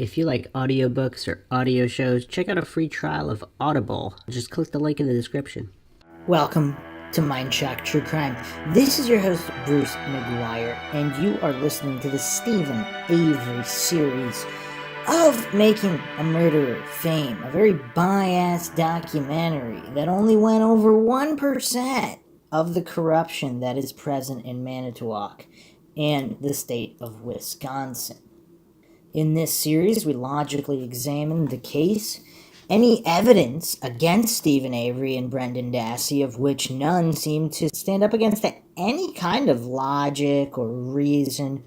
If you like audiobooks or audio shows, check out a free trial of Audible. Just click the link in the description. Welcome to MINDSHOCK True Crime. This is your host, Bruce McGuire, and you are listening to the Stephen Avery series of Making a Murderer fame, a very biased documentary that only went over 1% of the corruption that is present in Manitowoc and the state of Wisconsin. In this series, we logically examine the case, any evidence against Stephen Avery and Brendan Dassey, of which none seem to stand up against any kind of logic or reason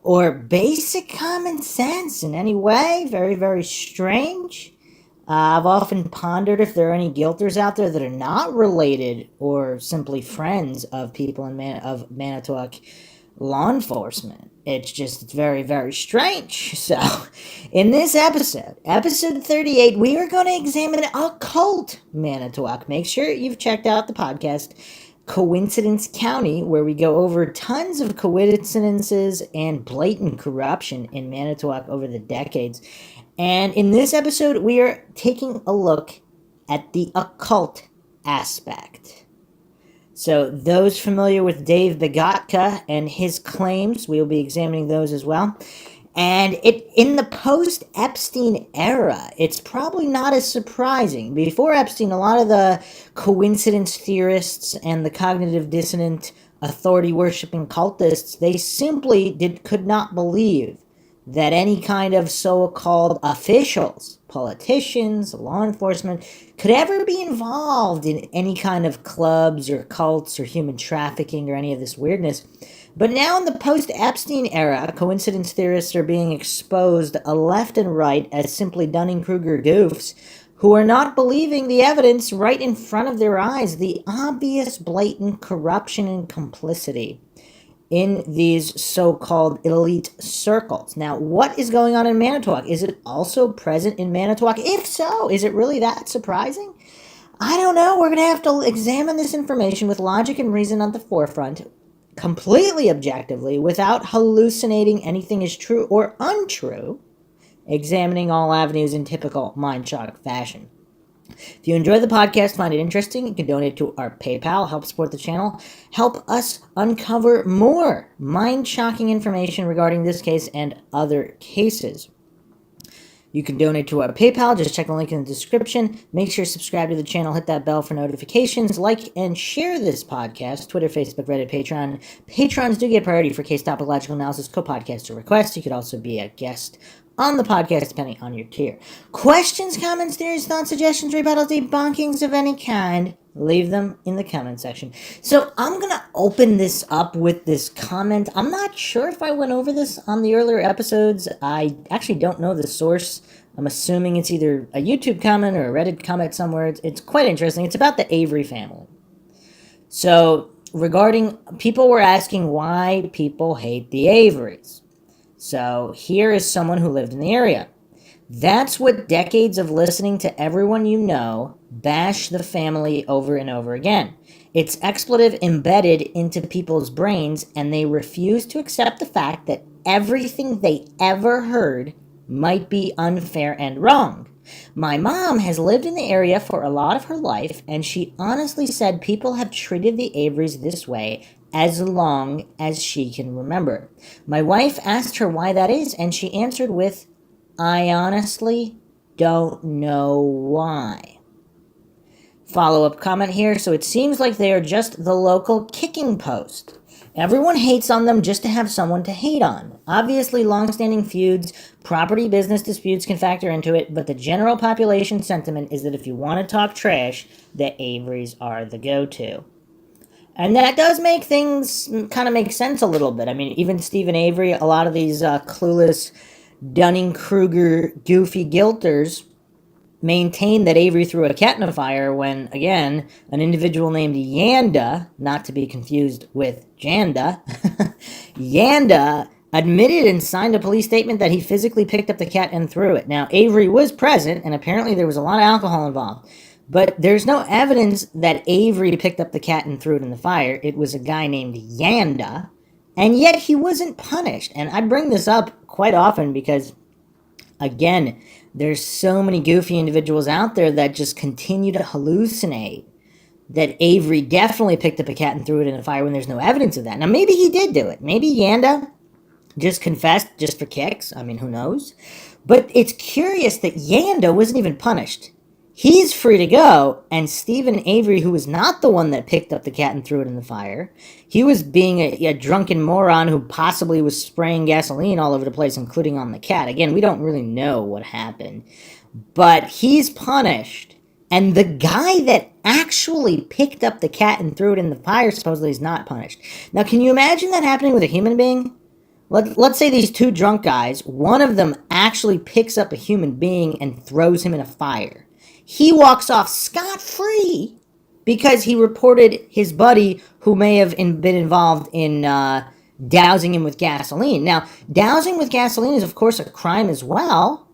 or basic common sense in any way. Very, very strange. I've often pondered if there are any guilters out there that are not related or simply friends of people of Manitowoc law enforcement. It's very, very strange. So, in this episode 38, we are going to examine OCCULT Manitowoc. Make sure you've checked out the podcast Coincidence County, where we go over tons of coincidences and blatant corruption in Manitowoc over the decades. And in this episode, we are taking a look at the occult aspect. So those familiar with Dave Begotka and his claims, we'll be examining those as well. And in the post-Epstein era, it's probably not as surprising. Before Epstein, a lot of the coincidence theorists and the cognitive dissonant authority-worshipping cultists, they simply could not believe that any kind of so-called officials, politicians, law enforcement, could ever be involved in any kind of clubs or cults or human trafficking or any of this weirdness. But now in the post-Epstein era, coincidence theorists are being exposed left and right as simply Dunning-Kruger goofs who are not believing the evidence right in front of their eyes, the obvious blatant corruption and complicity in these so-called elite circles. Now, what is going on in Manitowoc? Is it also present in Manitowoc? If so, is it really that surprising? I don't know. We're going to have to examine this information with logic and reason at the forefront, completely objectively, without hallucinating anything is true or untrue, examining all avenues in typical MINDSHOCK fashion. If you enjoy the podcast, find it interesting, you can donate to our PayPal, help support the channel, help us uncover more mind-shocking information regarding this case and other cases. You can donate to our PayPal, just check the link in the description. Make sure to subscribe to the channel, hit that bell for notifications, like and share this podcast, Twitter, Facebook, Reddit, Patreon. Patrons do get priority for case topological analysis, co-podcast, or requests. You could also be a guest on the podcast, depending on your tier. Questions, comments, theories, thoughts, suggestions, rebuttals, debunkings of any kind, leave them in the comment section. So I'm going to open this up with this comment. I'm not sure if I went over this on the earlier episodes. I actually don't know the source. I'm assuming it's either a YouTube comment or a Reddit comment somewhere. It's quite interesting. It's about the Avery family. So regarding, people were asking why people hate the Averys. So here is someone who lived in the area. That's what decades of listening to everyone you know bash the family over and over again. It's expletive embedded into people's brains, and they refuse to accept the fact that everything they ever heard might be unfair and wrong. My mom has lived in the area for a lot of her life, and she honestly said people have treated the Averys this way as long as she can remember. My wife asked her why that is, and she answered with, I honestly don't know why. Follow-up comment here. So it seems like they are just the local kicking post. Everyone hates on them just to have someone to hate on. Obviously, long-standing feuds, property business disputes can factor into it, but the general population sentiment is that if you want to talk trash, the Averys are the go-to. And that does make things kind of make sense a little bit. I mean, even Stephen Avery, a lot of these clueless Dunning-Kruger goofy guilters maintain that Avery threw a cat in a fire when, again, an individual named Yanda, not to be confused with Janda, Yanda admitted and signed a police statement that he physically picked up the cat and threw it. Now, Avery was present, and apparently there was a lot of alcohol involved. But there's no evidence that Avery picked up the cat and threw it in the fire. It was a guy named Yanda, and yet he wasn't punished. And I bring this up quite often because again, there's so many goofy individuals out there that just continue to hallucinate that Avery definitely picked up a cat and threw it in a fire when there's no evidence of that. Now, maybe he did do it. Maybe Yanda just confessed just for kicks. I mean, who knows? But it's curious that Yanda wasn't even punished. He's free to go, and Stephen Avery, who was not the one that picked up the cat and threw it in the fire, he was being a drunken moron who possibly was spraying gasoline all over the place, including on the cat. Again, we don't really know what happened, but he's punished, and the guy that actually picked up the cat and threw it in the fire supposedly is not punished. Now, can you imagine that happening with a human being? Let's say these two drunk guys, one of them actually picks up a human being and throws him in a fire. He walks off scot-free because he reported his buddy who may have been involved in dousing him with gasoline. Now, dousing with gasoline is, of course, a crime as well,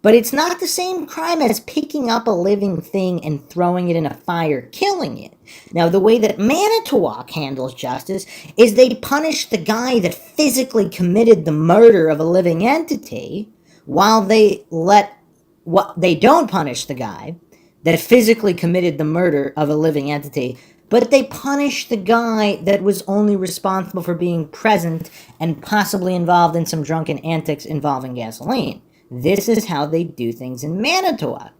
but it's not the same crime as picking up a living thing and throwing it in a fire, killing it. Now, the way that Manitowoc handles justice is they punish the guy that physically committed the murder of a living entity, while they don't punish the guy that physically committed the murder of a living entity, but they punish the guy that was only responsible for being present and possibly involved in some drunken antics involving gasoline. This is how they do things in Manitowoc.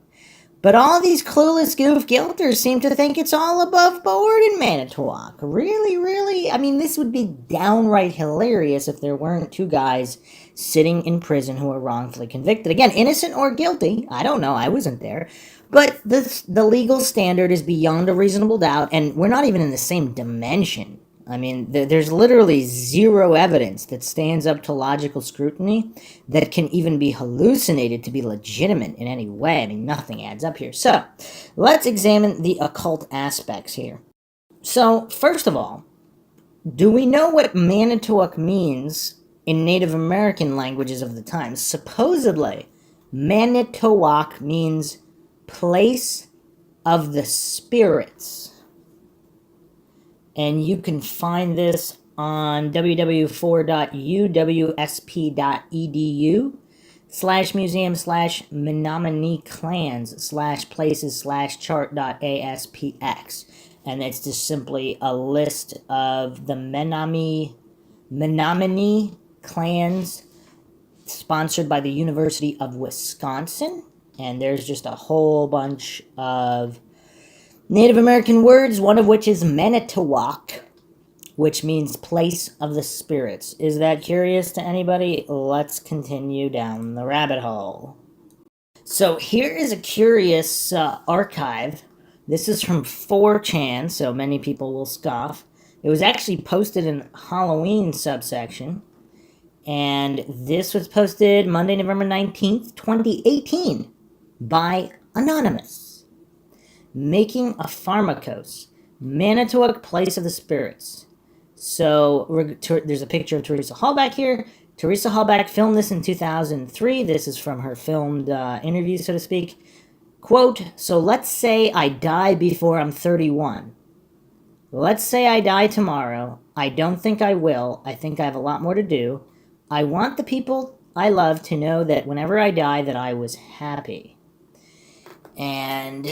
But all these clueless goof guilters seem to think it's all above board in Manitowoc. Really, really? I mean, this would be downright hilarious if there weren't two guys sitting in prison who are wrongfully convicted. Again, innocent or guilty. I don't know. I wasn't there. But the legal standard is beyond a reasonable doubt, and we're not even in the same dimension. I mean, there's literally zero evidence that stands up to logical scrutiny that can even be hallucinated to be legitimate in any way. I mean, nothing adds up here. So, let's examine the occult aspects here. So, first of all, do we know what Manitowoc means in Native American languages of the time? Supposedly, Manitowoc means place of the spirits. And you can find this on www.uwsp.edu/museum/Menominee clans/places/chart.aspx. And it's just simply a list of the Menominee clans sponsored by the University of Wisconsin. And there's just a whole bunch of Native American words, one of which is Manitowoc, which means place of the spirits. Is that curious to anybody? Let's continue down the rabbit hole. So here is a curious archive. This is from 4chan, so many people will scoff. It was actually posted in Halloween subsection. And this was posted Monday, November 19th, 2018 by Anonymous. Making a Pharmacos, Manitowoc Place of the Spirits. So there's a picture of Teresa Hallback here. Teresa Hallback filmed this in 2003. This is from her filmed interview, so to speak. Quote, so let's say I die before I'm 31. Let's say I die tomorrow. I don't think I will. I think I have a lot more to do. I want the people I love to know that whenever I die that I was happy. And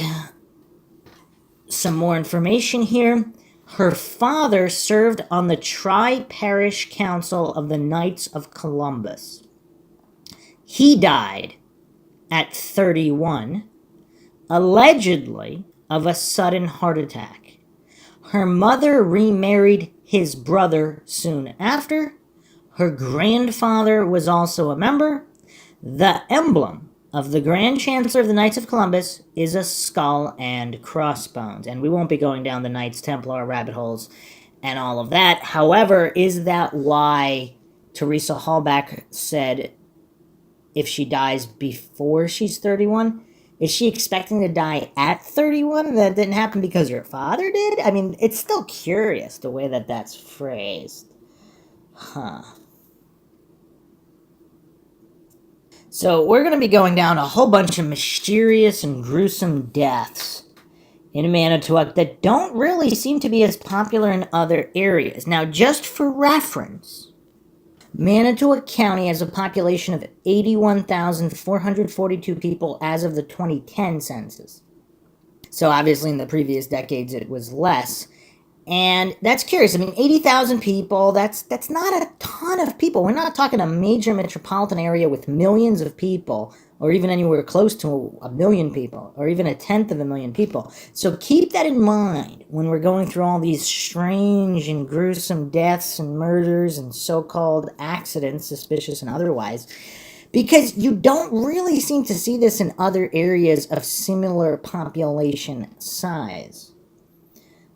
some more information here. Her father served on the Tri-Parish Council of the Knights of Columbus. He died at 31, allegedly of a sudden heart attack. Her mother remarried his brother soon after. Her grandfather was also a member. The emblem of the Grand Chancellor of the Knights of Columbus is a skull and crossbones. And we won't be going down the Knights Templar rabbit holes and all of that. However, is that why Teresa Hallback said if she dies before she's 31? Is she expecting to die at 31? That didn't happen because her father did? I mean, it's still curious the way that that's phrased. Huh. So we're going to be going down a whole bunch of mysterious and gruesome deaths in Manitowoc that don't really seem to be as popular in other areas. Now, just for reference, Manitowoc County has a population of 81,442 people as of the 2010 census. So obviously in the previous decades it was less. And that's curious. I mean, 80,000 people, that's not a ton of people. We're not talking a major metropolitan area with millions of people, or even anywhere close to a million people, or even a tenth of a million people. So keep that in mind when we're going through all these strange and gruesome deaths and murders and so-called accidents, suspicious and otherwise, because you don't really seem to see this in other areas of similar population size.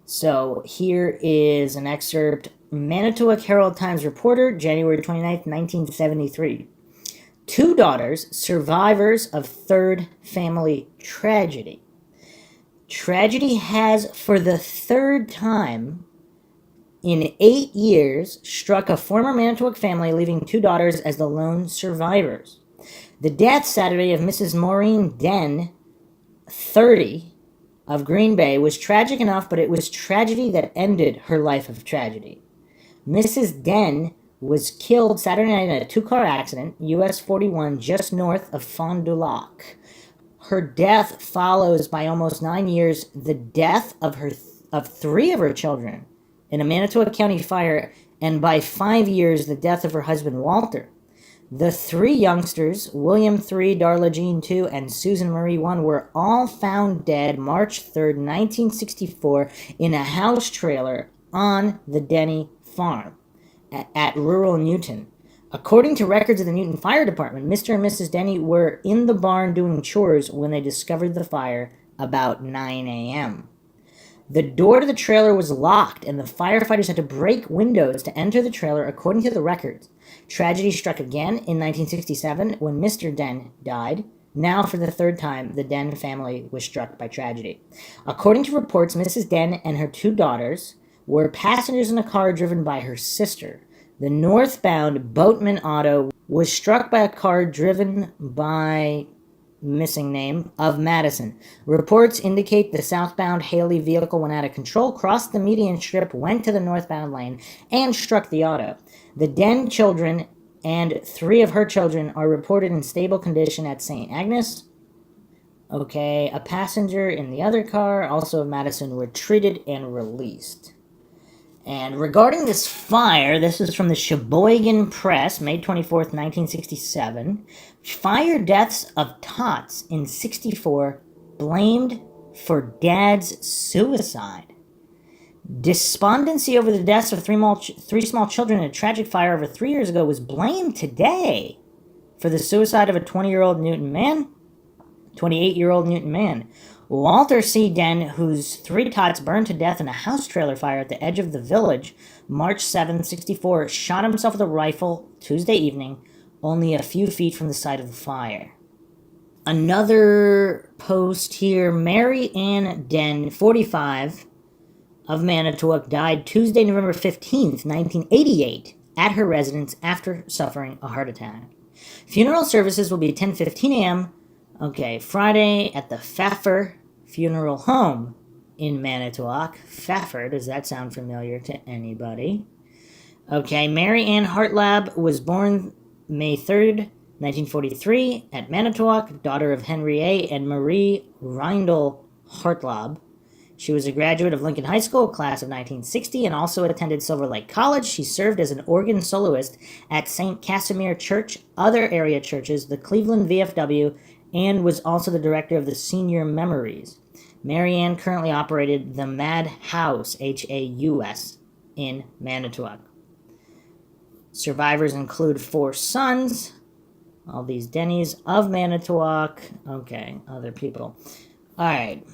So here is an excerpt. Manitowoc Herald Times reporter, January 29th, 1973. 2 daughters, survivors of third family tragedy. Tragedy has, for the third time in 8 years, struck a former Manitowoc family, leaving 2 daughters as the lone survivors. The death Saturday of Mrs. Maureen Den, 30, of Green Bay, was tragic enough, but it was tragedy that ended her life of tragedy. Mrs. Den was killed Saturday night in a 2-car accident, US 41, just north of Fond du Lac. Her death follows, by almost 9 years, the death of 3 of her children in a Manitowoc County fire, and by 5 years, the death of her husband, Walter. The 3 youngsters, William 3, Darla Jean 2, and Susan Marie 1, were all found dead March 3rd, 1964, in a house trailer on the Denny farm at rural Newton. According to records of the Newton Fire Department, Mr. and Mrs. Denny were in the barn doing chores when they discovered the fire about 9 a.m. The door to the trailer was locked, and the firefighters had to break windows to enter the trailer, according to the records. Tragedy struck again in 1967 when Mr. Den died. Now, for the third time, the Den family was struck by tragedy. According to reports, Mrs. Den and her 2 daughters were passengers in a car driven by her sister. The northbound Boatman auto was struck by a car driven by missing name of Madison. Reports indicate the southbound Haley vehicle went out of control, crossed the median strip, went to the northbound lane, and struck the auto. The Den children and 3 of her children are reported in stable condition at St. Agnes. Okay, a passenger in the other car, also of Madison, were treated and released. And regarding this fire, this is from the Sheboygan Press, May 24th, 1967. Fire deaths of tots in 64 blamed for dad's suicide. Despondency over the deaths of 3 small children in a tragic fire over 3 years ago was blamed today for the suicide of a 28-year-old Newton man. Walter C. Den, whose 3 tots burned to death in a house trailer fire at the edge of the village, March 7, 64, shot himself with a rifle Tuesday evening, only a few feet from the site of the fire. Another post here, Mary Ann Den, 45, of Manitowoc, died Tuesday, November 15th, 1988, at her residence after suffering a heart attack. Funeral services will be at 10:15 a.m., Friday at the Pfeffer Funeral Home in Manitowoc. Pfeffer, does that sound familiar to anybody? Mary Ann Hartlab was born May 3rd, 1943 at Manitowoc, daughter of Henry A. and Marie Reindl Hartlab. She was a graduate of Lincoln High School, class of 1960, and also attended Silver Lake College. She served as an organ soloist at St. Casimir Church, other area churches, the Cleveland VFW, and was also the director of the Senior Memories. Mary Ann currently operated the Mad House, Haus, in Manitowoc. Survivors include 4 sons, all these Denny's of Manitowoc. Other people. All right.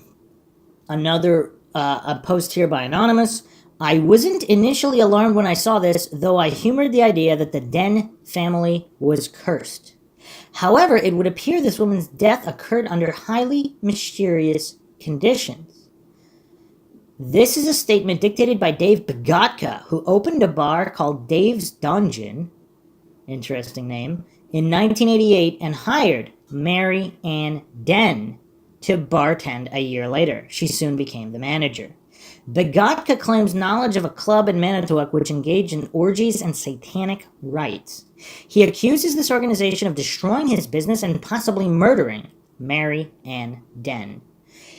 Another a post here by Anonymous. I wasn't initially alarmed when I saw this, though I humored the idea that the Den family was cursed. However, it would appear this woman's death occurred under highly mysterious conditions. This is a statement dictated by Dave Begotka, who opened a bar called Dave's Dungeon, interesting name, in 1988 and hired Mary Ann Den to bartend a year later. She soon became the manager. Begotka claims knowledge of a club in Manitowoc which engaged in orgies and satanic rites. He accuses this organization of destroying his business and possibly murdering Mary Ann Den.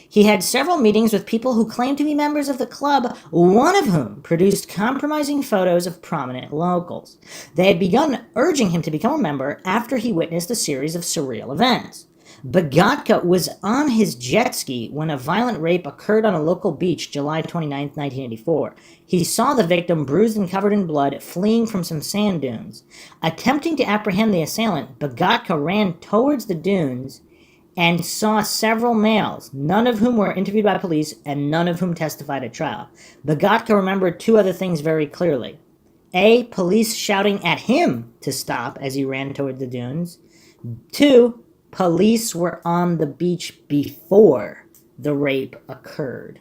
He had several meetings with people who claimed to be members of the club, one of whom produced compromising photos of prominent locals. They had begun urging him to become a member after he witnessed a series of surreal events. Begotka was on his jet ski when a violent rape occurred on a local beach July 29, 1984. He saw the victim bruised and covered in blood, fleeing from some sand dunes. Attempting to apprehend the assailant, Begotka ran towards the dunes and saw several males, none of whom were interviewed by police and none of whom testified at trial. Begotka remembered two other things very clearly. A, police shouting at him to stop as he ran toward the dunes. 2, police were on the beach before the rape occurred.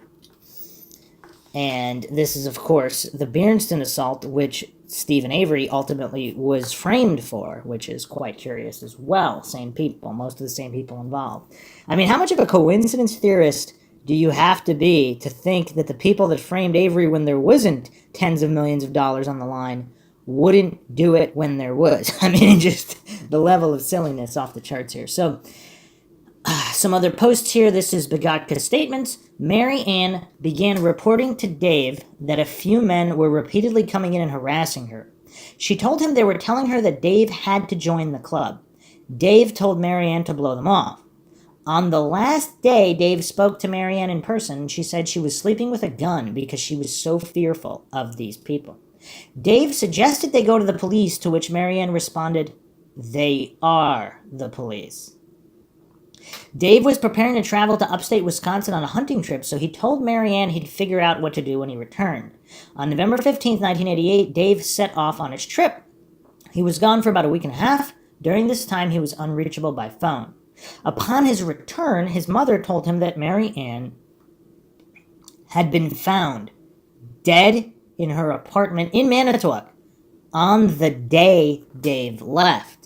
And this is, of course, the Beernston assault, which Stephen Avery ultimately was framed for, which is quite curious as well. Same people, most of the same people involved. I mean, how much of a coincidence theorist do you have to be to think that the people that framed Avery when there wasn't tens of millions of dollars on the line wouldn't do it when there was? I mean, just the level of silliness off the charts here. So, some other posts here. This is Begotka's statements. Mary Ann began reporting to Dave that a few men were repeatedly coming in and harassing her. She told him they were telling her that Dave had to join the club. Dave told Mary Ann to blow them off. On the last day Dave spoke to Mary Ann in person, she said she was sleeping with a gun because she was so fearful of these people. Dave suggested they go to the police, to which Mary Ann responded, "They are the police." Dave was preparing to travel to upstate Wisconsin on a hunting trip, so he told Mary Ann he'd figure out what to do when he returned. On November 15, 1988, Dave set off on his trip. He was gone for about a week and a half. During this time, he was unreachable by phone. Upon his return, his mother told him that Mary Ann had been found dead in her apartment in Manitowoc on the day Dave left.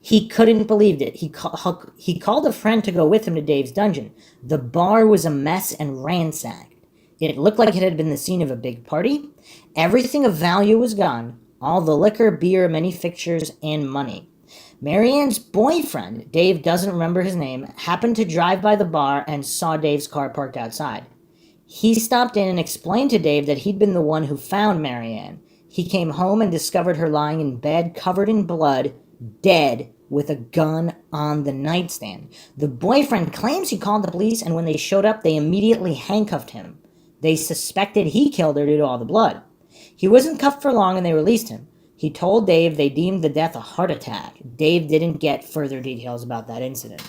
He couldn't believe it. He called a friend to go with him to Dave's dungeon. The bar was a mess and ransacked. It looked like it had been the scene of a big party. Everything of value was gone. All the liquor, beer, many fixtures, and money. Mary Ann's boyfriend, Dave doesn't remember his name, happened to drive by the bar and saw Dave's car parked outside. He stopped in and explained to Dave that he'd been the one who found Mary Ann. He came home and discovered her lying in bed, covered in blood, dead, with a gun on the nightstand. The boyfriend claims he called the police, and when they showed up, they immediately handcuffed him. They suspected he killed her due to all the blood. He wasn't cuffed for long, and they released him. He told Dave they deemed the death a heart attack. Dave didn't get further details about that incident.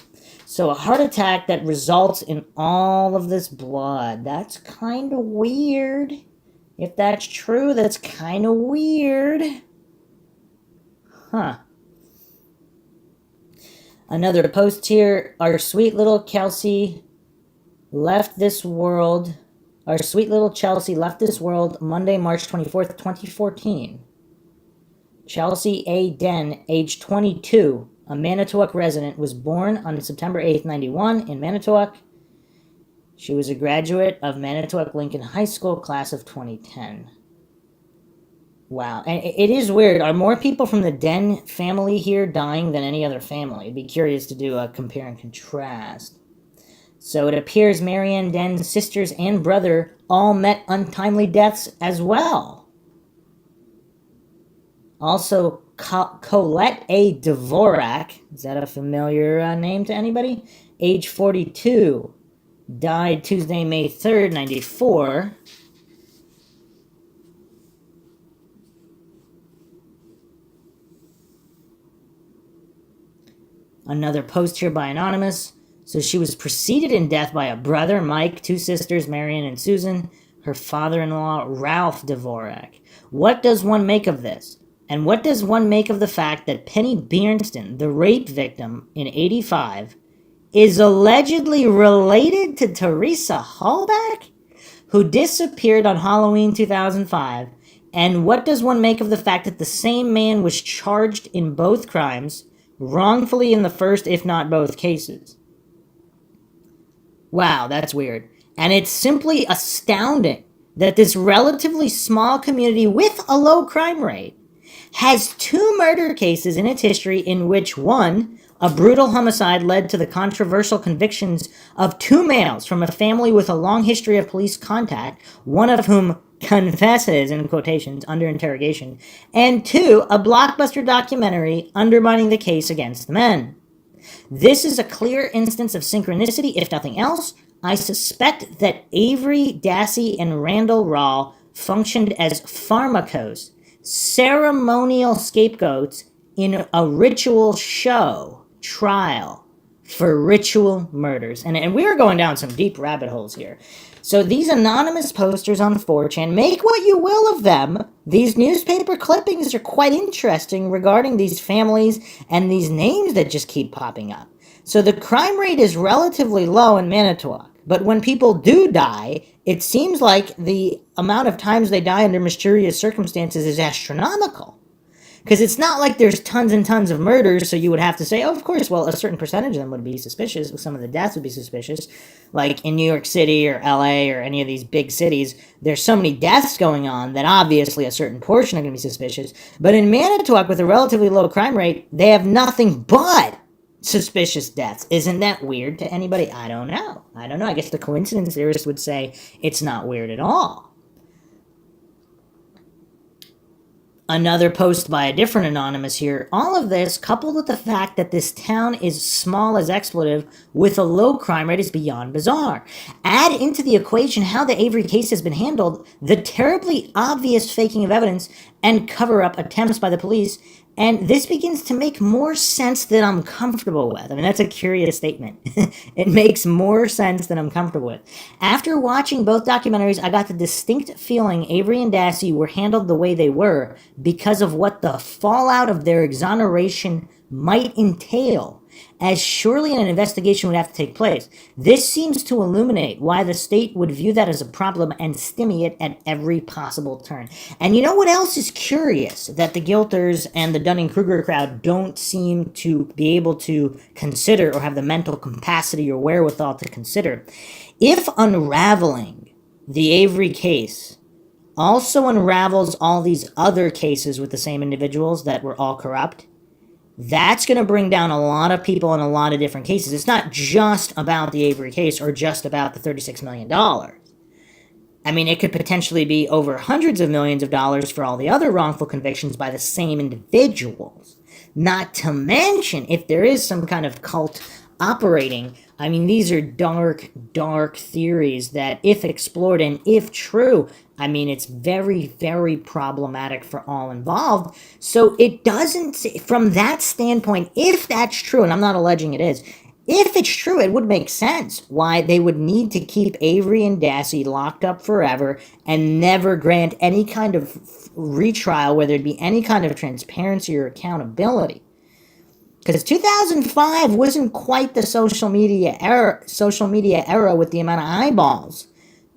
So a heart attack that results in all of this blood. That's kind of weird. If that's true, that's kind of weird. Huh. Another post here. Our sweet little Chelsea left this world. Our sweet little Chelsea left this world Monday, March 24th, 2014. Chelsea A. Den, age 22, a Manitowoc resident, was born on September 8th, 91 in Manitowoc. She was a graduate of Manitowoc Lincoln High School, class of 2010. Wow. And it is weird. Are more people from the Den family here dying than any other family? I'd be curious to do a compare and contrast. So it appears Mary Ann Den's sisters and brother all met untimely deaths as well. Also, Colette A. Dvorak, is that a familiar name to anybody? Age 42, died Tuesday, May 3rd, 94. Another post here by Anonymous. So she was preceded in death by a brother, Mike, two sisters, Marion and Susan, her father-in-law, Ralph Dvorak. What does one make of this? And what does one make of the fact that Penny Beernston, the rape victim in 85, is allegedly related to Teresa Hallback, who disappeared on Halloween 2005? And what does one make of the fact that the same man was charged in both crimes, wrongfully in the first, if not both, cases? Wow, that's weird. And it's simply astounding that this relatively small community with a low crime rate has 2 murder cases in its history in which one, a brutal homicide, led to the controversial convictions of 2 males from a family with a long history of police contact, one of whom confesses, in quotations, under interrogation, and 2, a blockbuster documentary undermining the case against the men. This is a clear instance of synchronicity, if nothing else. I suspect that Avery, Dassey, and Randall Rahl functioned as pharmacos, ceremonial scapegoats in a ritual show trial for ritual murders. And we are going down some deep rabbit holes here. So these anonymous posters on 4chan, make what you will of them. These newspaper clippings are quite interesting regarding these families and these names that just keep popping up. So the crime rate is relatively low in Manitowoc, but when people do die, it seems like the amount of times they die under mysterious circumstances is astronomical. Because it's not like there's tons and tons of murders, so you would have to say, oh, of course, well, a certain percentage of them would be suspicious. Some of the deaths would be suspicious. Like in New York City or LA or any of these big cities, there's so many deaths going on that obviously a certain portion are going to be suspicious. But in Manitowoc, with a relatively low crime rate, they have nothing but suspicious deaths. Isn't that weird to anybody? I don't know. I guess the coincidence theorist would say it's not weird at all. Another post by a different anonymous here. All of this, coupled with the fact that this town is small as expletive with a low crime rate, is beyond bizarre. Add into the equation how the Avery case has been handled, the terribly obvious faking of evidence, and cover-up attempts by the police, and this begins to make more sense than I'm comfortable with. I mean, that's a curious statement. It makes more sense than I'm comfortable with. After watching both documentaries, I got the distinct feeling Avery and Dassey were handled the way they were because of what the fallout of their exoneration might entail, as surely an investigation would have to take place. This seems to illuminate why the state would view that as a problem and stymie it at every possible turn. And you know what else is curious? That the Guilters and the Dunning-Kruger crowd don't seem to be able to consider or have the mental capacity or wherewithal to consider. If unraveling the Avery case also unravels all these other cases with the same individuals that were all corrupt, that's going to bring down a lot of people in a lot of different cases. It's not just about the Avery case or just about the $36 million. I mean, it could potentially be over hundreds of millions of dollars for all the other wrongful convictions by the same individuals. Not to mention, if there is some kind of cult operating, I mean, these are dark, dark theories that, if explored and if true, I mean, it's very, very problematic for all involved. So it doesn't, from that standpoint, if that's true, and I'm not alleging it is, if it's true, it would make sense why they would need to keep Avery and Dassey locked up forever and never grant any kind of retrial where there'd be any kind of transparency or accountability. Because 2005 wasn't quite the social media era with the amount of eyeballs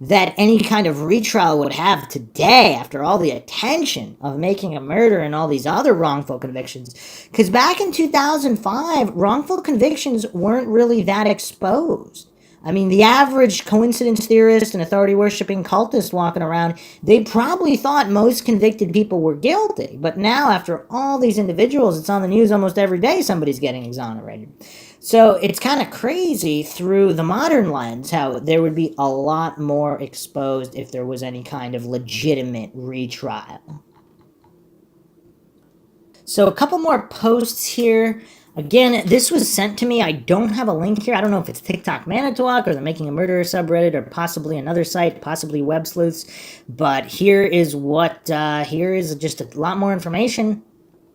that any kind of retrial would have today after all the attention of making a murder and all these other wrongful convictions. Because back in 2005, wrongful convictions weren't really that exposed. I mean, the average coincidence theorist and authority-worshipping cultist walking around, they probably thought most convicted people were guilty. But now, after all these individuals, it's on the news almost every day somebody's getting exonerated. So it's kind of crazy through the modern lens how there would be a lot more exposed if there was any kind of legitimate retrial. So a couple more posts here. Again, this was sent to me. I don't have a link here. I don't know if it's TikTok Manitowoc or the Making a Murderer subreddit or possibly another site, possibly Web Sleuths. But here is here is just a lot more information.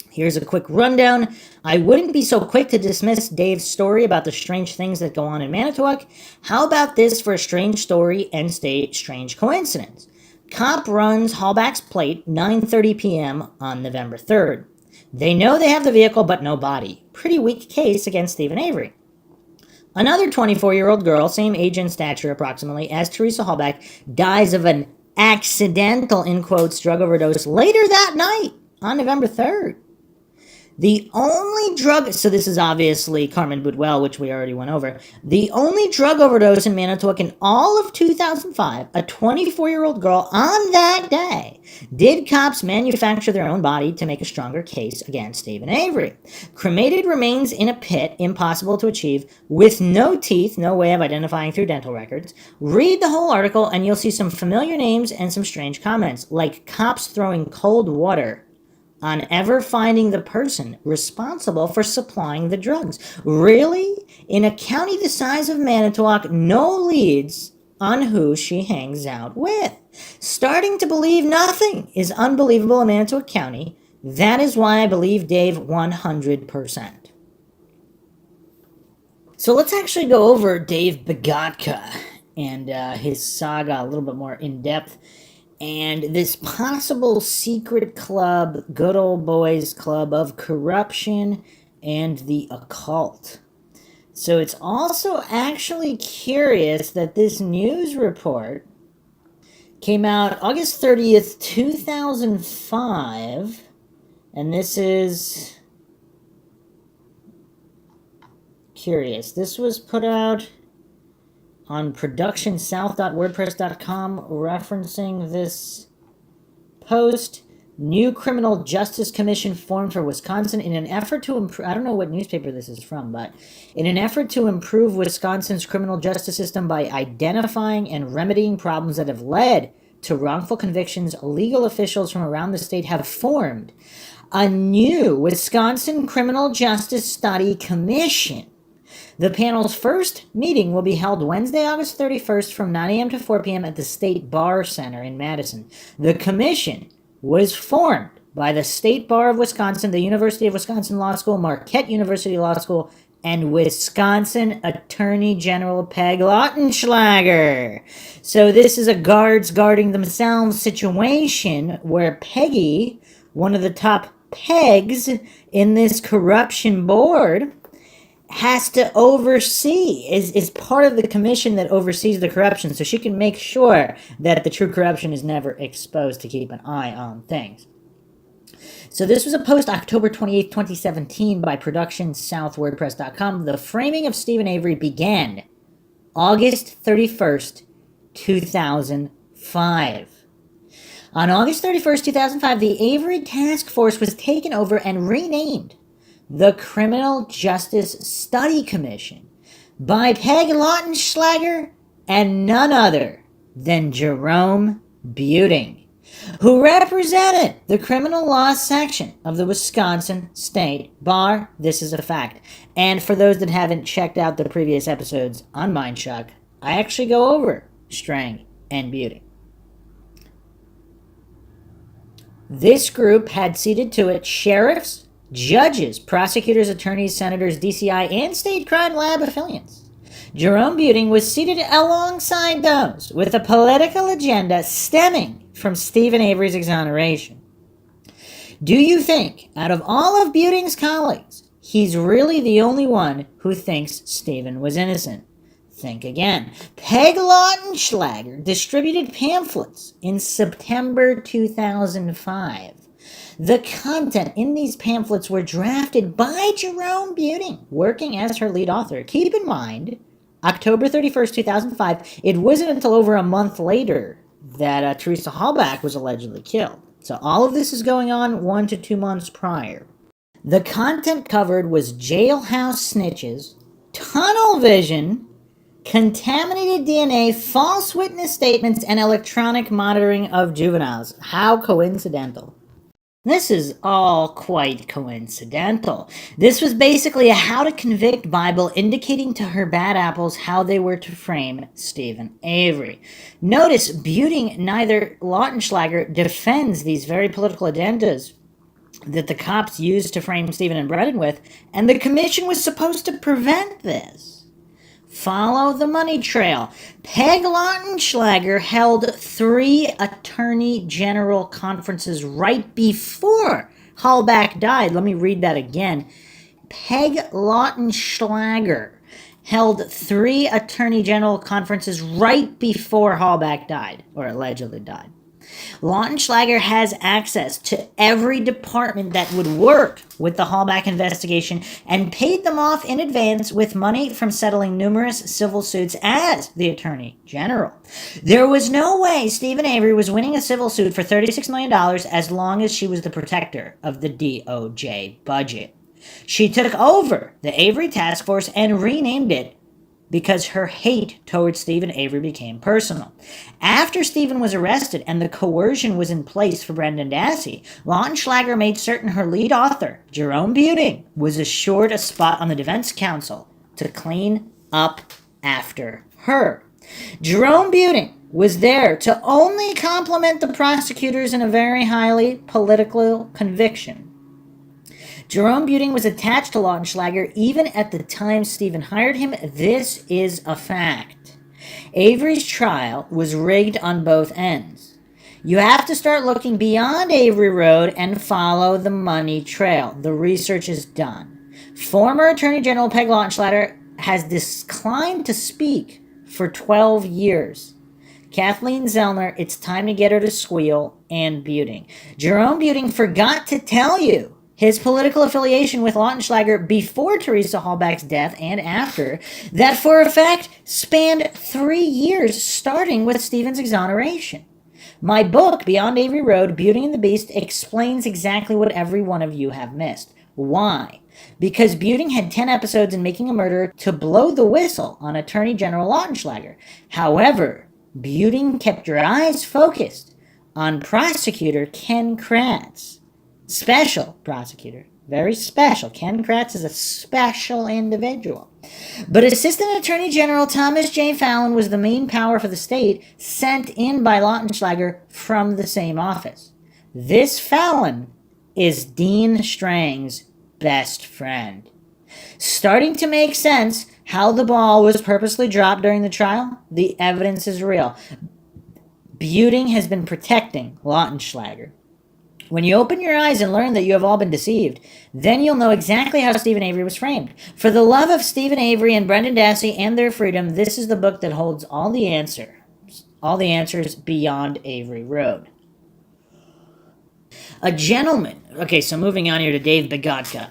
Here's a quick rundown. I wouldn't be so quick to dismiss Dave's story about the strange things that go on in Manitowoc. How about this for a strange story and strange coincidence? Cop runs Hallback's plate 9:30 p.m. on November 3rd. They know they have the vehicle, but no body. Pretty weak case against Stephen Avery. Another 24-year-old girl, same age and stature approximately as Teresa Hallback, dies of an accidental, in quotes, drug overdose later that night on November 3rd. The only drug, so this is obviously Carmen Budwell, which we already went over. The only drug overdose in Manitowoc in all of 2005, a 24-year-old girl on that day. Did cops manufacture their own body to make a stronger case against Stephen Avery? Cremated remains in a pit, impossible to achieve, with no teeth, no way of identifying through dental records. Read the whole article and you'll see some familiar names and some strange comments, like cops throwing cold water on ever finding the person responsible for supplying the drugs. Really? In a county the size of Manitowoc, no leads on who she hangs out with. Starting to believe nothing is unbelievable in Manitowoc County. That is why I believe Dave 100%. So let's actually go over Dave Begotka and his saga a little bit more in depth. And this possible secret club, good old boys club of corruption and the occult. So it's also actually curious that this news report came out August 30th, 2005. And this is curious. This was put out on productionsouth.wordpress.com, referencing this post. New Criminal Justice Commission formed for Wisconsin in an effort to improve, I don't know what newspaper this is from, but in an effort to improve Wisconsin's criminal justice system by identifying and remedying problems that have led to wrongful convictions, legal officials from around the state have formed a new Wisconsin Criminal Justice Study Commission. The panel's first meeting will be held Wednesday, August 31st from 9 a.m. to 4 p.m. at the State Bar Center in Madison. The commission was formed by the State Bar of Wisconsin, the University of Wisconsin Law School, Marquette University Law School, and Wisconsin Attorney General Peg Lautenschlager. So this is a guards guarding themselves situation where Peggy, one of the top pegs in this corruption board, has to oversee, is part of the commission that oversees the corruption, so she can make sure that the true corruption is never exposed, to keep an eye on things. So this was a post October 28th, 2017 by productionsouthwordpress.com. The framing of Stephen Avery began August 31st, 2005. On August 31st, 2005, the Avery Task Force was taken over and renamed the Criminal Justice Study Commission by Peg Lautenschlager and none other than Jerome Buting, who represented the criminal law section of the Wisconsin State Bar. This is a fact. And for those that haven't checked out the previous episodes on MINDSHOCK, I actually go over Strang and Buting. This group had seated to it sheriffs, judges, prosecutors, attorneys, senators, DCI, and state crime lab affiliates. Jerome Buting was seated alongside those with a political agenda stemming from Stephen Avery's exoneration. Do you think, out of all of Buting's colleagues, he's really the only one who thinks Stephen was innocent? Think again. Peg Lautenschlager distributed pamphlets in September 2005. The content in these pamphlets were drafted by Jerome Buting, working as her lead author. Keep in mind, October 31st, 2005, it wasn't until over a month later that Teresa Hallback was allegedly killed. So all of this is going on 1 to 2 months prior. The content covered was jailhouse snitches, tunnel vision, contaminated DNA, false witness statements, and electronic monitoring of juveniles. How coincidental. This is all quite coincidental. This was basically a how to convict Bible indicating to her bad apples how they were to frame Stephen Avery. Notice Buting, neither Lautenschlager, defends these very political agendas that the cops used to frame Stephen and Brennan with, and the commission was supposed to prevent this. Follow the money trail. Peg Lautenschlager held 3 attorney general conferences right before Hallback died. Let me read that again. Peg Lautenschlager held 3 attorney general conferences right before Hallback died, or allegedly died. Lautenschlager has access to every department that would work with the Hallback investigation and paid them off in advance with money from settling numerous civil suits as the Attorney General. There was no way Stephen Avery was winning a civil suit for $36 million as long as she was the protector of the DOJ budget. She took over the Avery Task Force and renamed it because her hate towards Stephen Avery became personal. After Stephen was arrested and the coercion was in place for Brendan Dassey, Lautenschlager made certain her lead author, Jerome Buting, was assured a spot on the defense counsel to clean up after her. Jerome Buting was there to only compliment the prosecutors in a very highly political conviction. Jerome Buting was attached to Lautenschlager even at the time Stephen hired him. This is a fact. Avery's trial was rigged on both ends. You have to start looking beyond Avery Road and follow the money trail. The research is done. Former Attorney General Peg Lautenschlager has declined to speak for 12 years. Kathleen Zellner, it's time to get her to squeal, and Buting. Jerome Buting forgot to tell you his political affiliation with Lautenschlager before Teresa Hallback's death and after, that for a fact spanned 3 years, starting with Stephen's exoneration. My book, Beyond Avery Road, Buting and the Beast, explains exactly what every one of you have missed. Why? Because Buting had 10 episodes in Making a Murderer to blow the whistle on Attorney General Lautenschlager. However, Buting kept your eyes focused on prosecutor Ken Kratz. Special prosecutor. Very special. Ken Kratz is a special individual. But Assistant Attorney General Thomas J. Fallon was the main power for the state, sent in by Lautenschlager from the same office. This Fallon is Dean Strang's best friend. Starting to make sense how the ball was purposely dropped during the trial? The evidence is real. Buting has been protecting Lautenschlager. When you open your eyes and learn that you have all been deceived, then you'll know exactly how Stephen Avery was framed. For the love of Stephen Avery and Brendan Dassey and their freedom, this is the book that holds all the answers beyond Avery Road. A gentleman, okay, so moving on here to Dave Begotka.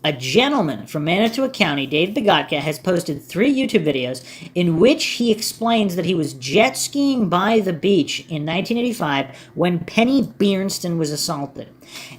A gentleman from Manitowoc County, Dave Begotka, has posted 3 YouTube videos in which he explains that he was jet skiing by the beach in 1985 when Penny Biernston was assaulted.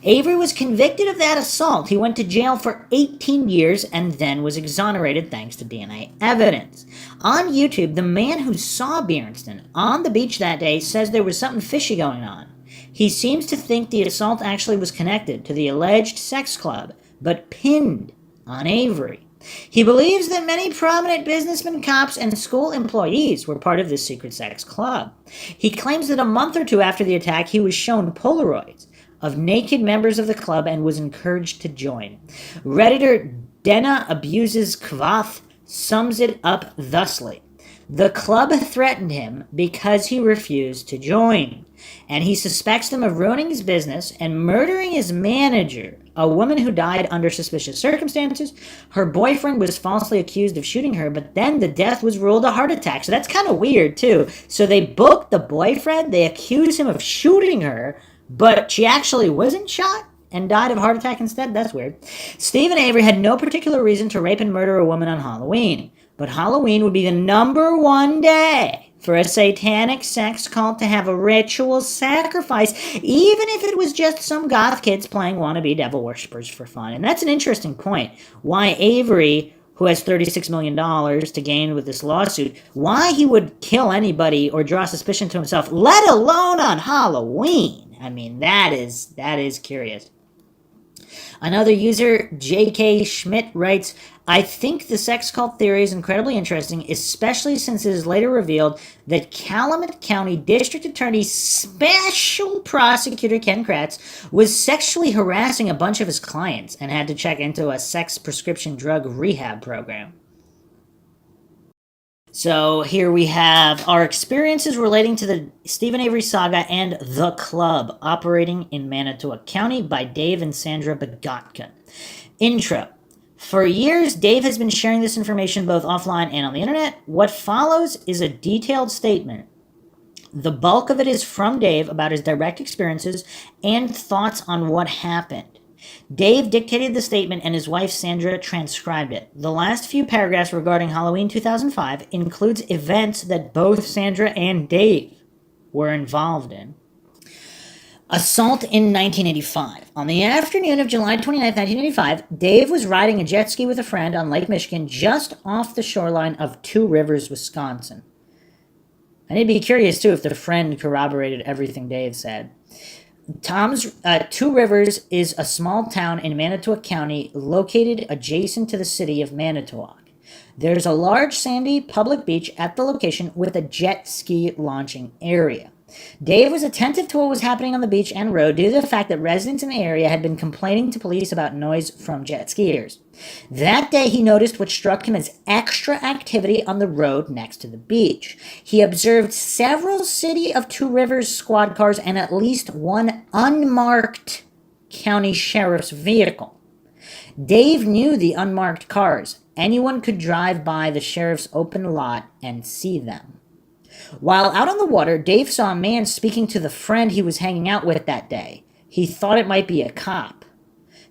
Avery was convicted of that assault. He went to jail for 18 years and then was exonerated thanks to DNA evidence. On YouTube, the man who saw Biernston on the beach that day says there was something fishy going on. He seems to think the assault actually was connected to the alleged sex club, but pinned on Avery. He believes that many prominent businessmen, cops, and school employees were part of this secret sex club. He claims that a month or 2 after the attack, he was shown Polaroids of naked members of the club and was encouraged to join. Redditor Dena Abuses Kvath sums it up thusly. The club threatened him because he refused to join, and he suspects them of ruining his business and murdering his manager, a woman who died under suspicious circumstances. Her boyfriend was falsely accused of shooting her, but then the death was ruled a heart attack. So that's kind of weird, too. So they booked the boyfriend, they accused him of shooting her, but she actually wasn't shot and died of a heart attack instead? That's weird. Stephen Avery had no particular reason to rape and murder a woman on Halloween, but Halloween would be the #1 day for a satanic sex cult to have a ritual sacrifice, even if it was just some goth kids playing wannabe devil worshippers for fun. And that's an interesting point. Why Avery, who has $36 million to gain with this lawsuit, why he would kill anybody or draw suspicion to himself, let alone on Halloween. I mean, that is curious. Another user, J.K. Schmidt, writes, I think the sex cult theory is incredibly interesting, especially since it is later revealed that Calumet County District Attorney Special Prosecutor Ken Kratz was sexually harassing a bunch of his clients and had to check into a sex prescription drug rehab program. So here we have our experiences relating to the Stephen Avery saga and The Club, operating in Manitowoc County by Dave and Sandra Begotka. Intro. For years, Dave has been sharing this information both offline and on the internet. What follows is a detailed statement The bulk of it is from Dave about his direct experiences and thoughts on what happened. Dave dictated the statement and his wife Sandra transcribed it. The last few paragraphs regarding Halloween 2005 includes events that both Sandra and Dave were involved in. Assault in 1985. On the afternoon of July 29, 1985, Dave was riding a jet ski with a friend on Lake Michigan just off the shoreline of Two Rivers, Wisconsin. I need to be curious, too, if the friend corroborated everything Dave said. Two Rivers is a small town in Manitowoc County located adjacent to the city of Manitowoc. There's a large sandy public beach at the location with a jet ski launching area. Dave was attentive to what was happening on the beach and road due to the fact that residents in the area had been complaining to police about noise from jet skiers. That day, he noticed what struck him as extra activity on the road next to the beach. He observed several City of Two Rivers squad cars and at least one unmarked county sheriff's vehicle. Dave knew the unmarked cars. Anyone could drive by the sheriff's open lot and see them. While out on the water, Dave saw a man speaking to the friend he was hanging out with that day. He thought it might be a cop.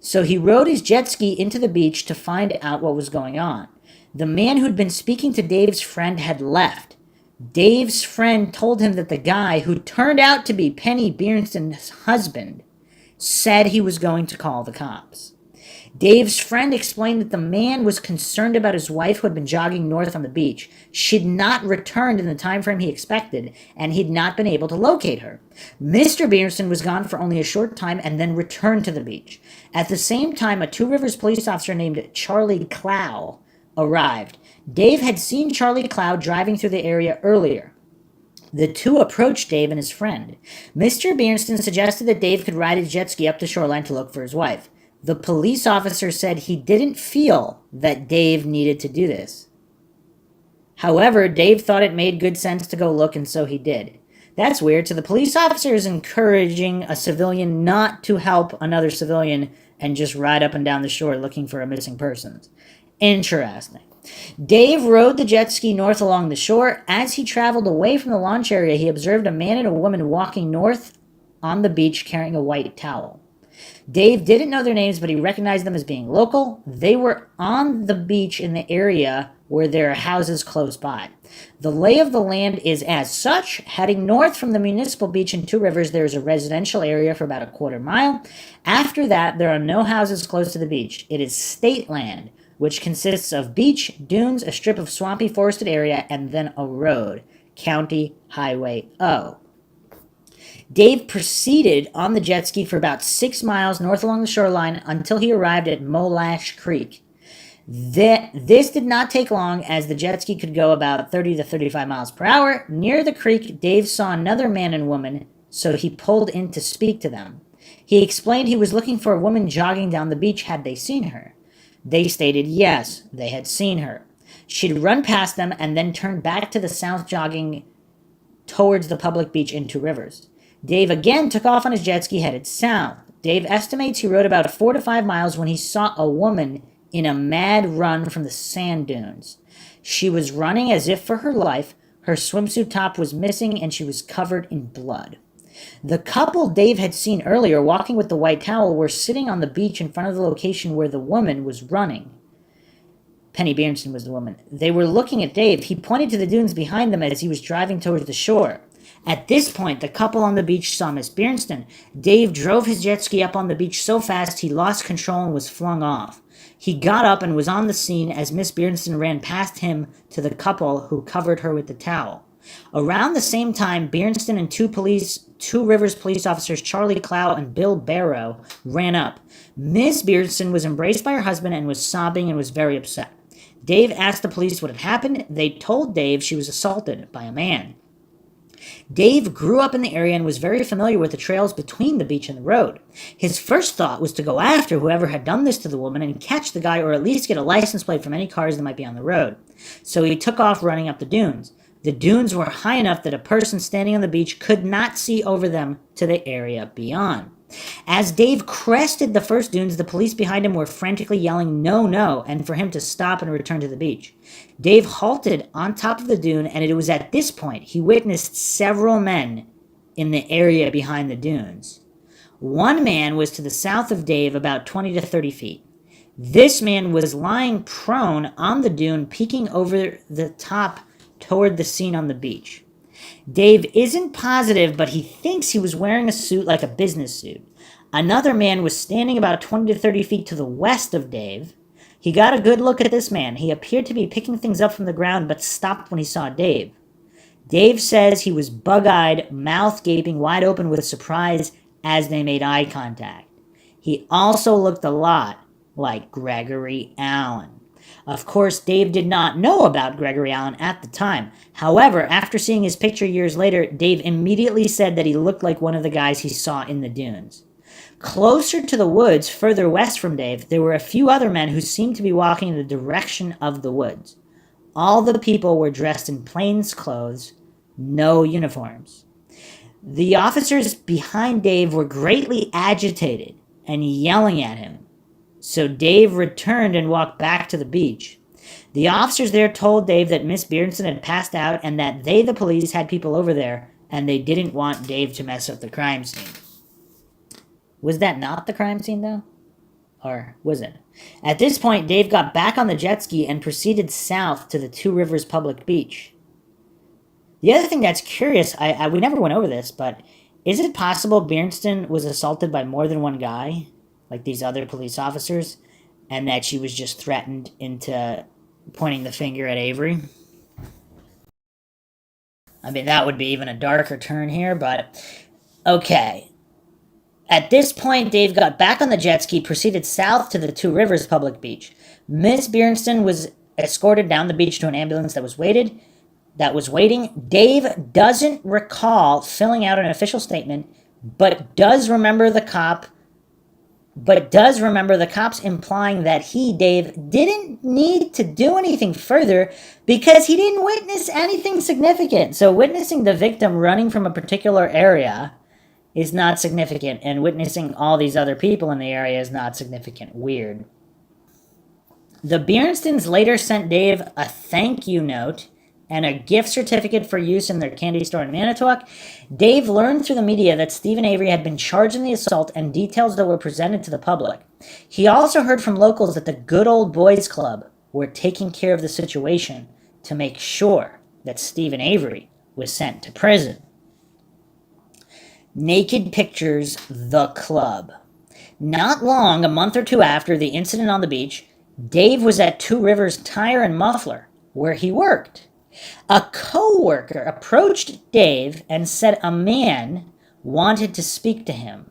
So he rode his jet ski into the beach to find out what was going on. The man who'd been speaking to Dave's friend had left. Dave's friend told him that the guy, who turned out to be Penny Beerenson's husband, said he was going to call the cops. Dave's friend explained that the man was concerned about his wife who had been jogging north on the beach. She'd not returned in the time frame he expected, and he'd not been able to locate her. Mr. Beerson was gone for only a short time and then returned to the beach. At the same time, a Two Rivers police officer named Charlie Clow arrived. Dave had seen Charlie Clow driving through the area earlier. The two approached Dave and his friend. Mr. Beerson suggested that Dave could ride his jet ski up the shoreline to look for his wife. The police officer said he didn't feel that Dave needed to do this. However, Dave thought it made good sense to go look, and so he did. That's weird. So the police officer is encouraging a civilian not to help another civilian and just ride up and down the shore looking for a missing person. Interesting. Dave rode the jet ski north along the shore. As he traveled away from the launch area, he observed a man and a woman walking north on the beach carrying a white towel. Dave didn't know their names, but he recognized them as being local. They were on the beach in the area where there are houses close by. The lay of the land is as such. Heading north from the municipal beach in Two Rivers, there is a residential area for about a quarter mile. After that, there are no houses close to the beach. It is state land, which consists of beach, dunes, a strip of swampy forested area, and then a road, County Highway O. Dave proceeded on the jet ski for about 6 miles north along the shoreline until he arrived at Molash Creek. This did not take long, as the jet ski could go about 30 to 35 miles per hour. Near the creek, Dave saw another man and woman, so he pulled in to speak to them. He explained he was looking for a woman jogging down the beach. Had they seen her? They stated yes, they had seen her. She'd run past them and then turned back to the south, jogging towards the public beach in Two Rivers. Dave again took off on his jet ski headed south. Dave estimates he rode about 4 to 5 miles when he saw a woman in a mad run from the sand dunes. She was running as if for her life. Her swimsuit top was missing and she was covered in blood. The couple Dave had seen earlier walking with the white towel were sitting on the beach in front of the location where the woman was running. Penny Berenson was the woman. They were looking at Dave. He pointed to the dunes behind them as he was driving towards the shore. At this point, the couple on the beach saw Miss Beerenston. Dave drove his jet ski up on the beach so fast he lost control and was flung off. He got up and was on the scene as Miss Beerenston ran past him to the couple, who covered her with the towel. Around the same time, Beerenston and Two Rivers police officers Charlie Clow and Bill Barrow ran up. Miss Beerenston was embraced by her husband and was sobbing and was very upset. Dave asked the police what had happened. They told Dave she was assaulted by a man. Dave grew up in the area and was very familiar with the trails between the beach and the road. His first thought was to go after whoever had done this to the woman and catch the guy, or at least get a license plate from any cars that might be on the road. So he took off running up the dunes. The dunes were high enough that a person standing on the beach could not see over them to the area beyond. As Dave crested the first dunes, the police behind him were frantically yelling, "No, no," and for him to stop and return to the beach. Dave halted on top of the dune, and it was at this point he witnessed several men in the area behind the dunes. One man was to the south of Dave about 20 to 30 feet. This man was lying prone on the dune, peeking over the top toward the scene on the beach. Dave isn't positive, but he thinks he was wearing a suit like a business suit. Another man was standing about 20 to 30 feet to the west of Dave. He got a good look at this man. He appeared to be picking things up from the ground, but stopped when he saw Dave. Dave says he was bug-eyed, mouth gaping wide open with surprise as they made eye contact. He also looked a lot like Gregory Allen. Of course, Dave did not know about Gregory Allen at the time. However, after seeing his picture years later, Dave immediately said that he looked like one of the guys he saw in the dunes. Closer to the woods, further west from Dave, there were a few other men who seemed to be walking in the direction of the woods. All the people were dressed in plain clothes, no uniforms. The officers behind Dave were greatly agitated and yelling at him. So Dave returned and walked back to the beach. The officers there told Dave that Miss Berenson had passed out and that they, the police, had people over there and they didn't want Dave to mess up the crime scene. Was that not the crime scene, though? Or was it? At this point, Dave got back on the jet ski and proceeded south to the Two Rivers Public Beach. The other thing that's curious, we never went over this, but is it possible Berenstain was assaulted by more than one guy, like these other police officers, and that she was just threatened into pointing the finger at Avery? I mean, that would be even a darker turn here, but okay. At this point, Dave got back on the jet ski, proceeded south to the Two Rivers Public Beach. Miss Berenstain was escorted down the beach to an ambulance that was waiting. Dave doesn't recall filling out an official statement, but does remember the cops implying that he, Dave, didn't need to do anything further because he didn't witness anything significant. So witnessing the victim running from a particular area is not significant, and witnessing all these other people in the area is not significant. Weird. The Berenstains later sent Dave a thank you note and a gift certificate for use in their candy store in Manitowoc. Dave learned through the media that Stephen Avery had been charged in the assault and details that were presented to the public. He also heard from locals that the Good Old Boys Club were taking care of the situation to make sure that Stephen Avery was sent to prison. Naked Pictures, the club. Not long, a month or two after the incident on the beach, Dave was at Two Rivers Tire and Muffler, where he worked. A co-worker approached Dave and said a man wanted to speak to him.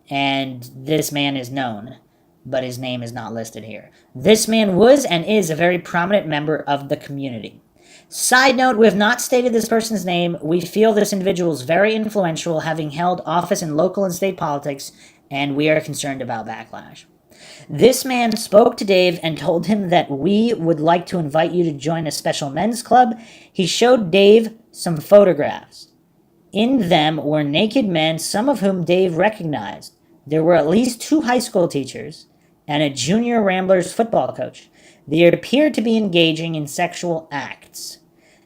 And this man is known, but his name is not listed here. This man was and is a very prominent member of the community. Side note, we have not stated this person's name. We feel this individual is very influential, having held office in local and state politics, and we are concerned about backlash. This man spoke to Dave and told him that we would like to invite you to join a special men's club. He showed Dave some photographs. In them were naked men, some of whom Dave recognized. There were at least 2 high school teachers and a junior Ramblers football coach. They appeared to be engaging in sexual acts.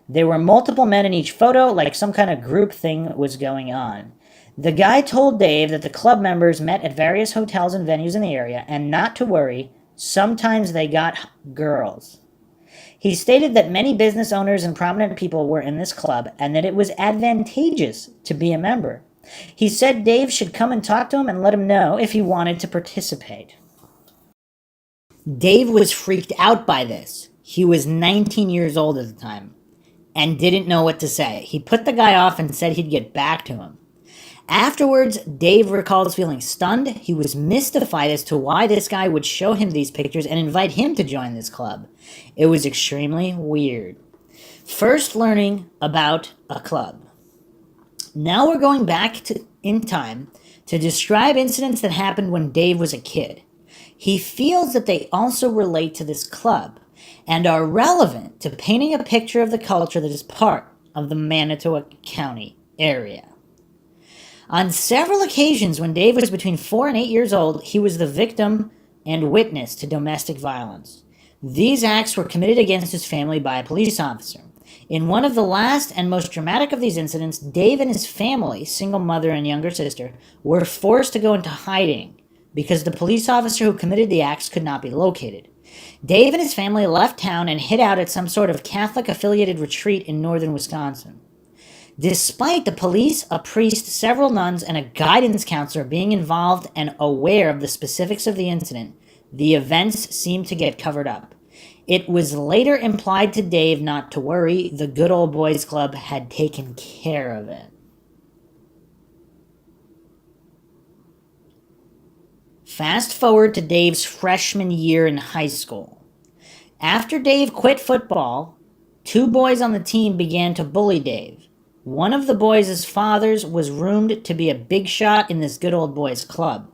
There were multiple men in each photo, like some kind of group thing was going on. The guy told Dave that the club members met at various hotels and venues in the area, and not to worry, sometimes they got girls. He stated that many business owners and prominent people were in this club, and that it was advantageous to be a member. He said Dave should come and talk to him and let him know if he wanted to participate. Dave was freaked out by this. He was 19 years old at the time and didn't know what to say. He put the guy off and said he'd get back to him. Afterwards, Dave recalls feeling stunned. He was mystified as to why this guy would show him these pictures and invite him to join this club. It was extremely weird. First learning about a club. Now we're going back in time to describe incidents that happened when Dave was a kid. He feels that they also relate to this club and are relevant to painting a picture of the culture that is part of the Manitowoc County area. On several occasions when Dave was between 4 and 8 years old, he was the victim and witness to domestic violence. These acts were committed against his family by a police officer. In one of the last and most dramatic of these incidents, Dave and his family, single mother and younger sister, were forced to go into hiding because the police officer who committed the acts could not be located. Dave and his family left town and hid out at some sort of Catholic-affiliated retreat in northern Wisconsin. Despite the police, a priest, several nuns, and a guidance counselor being involved and aware of the specifics of the incident, the events seemed to get covered up. It was later implied to Dave not to worry, the Good Old Boys Club had taken care of it. Fast forward to Dave's freshman year in high school. After Dave quit football, 2 boys on the team began to bully Dave. One of the boys' fathers was rumored to be a big shot in this Good Old Boys Club.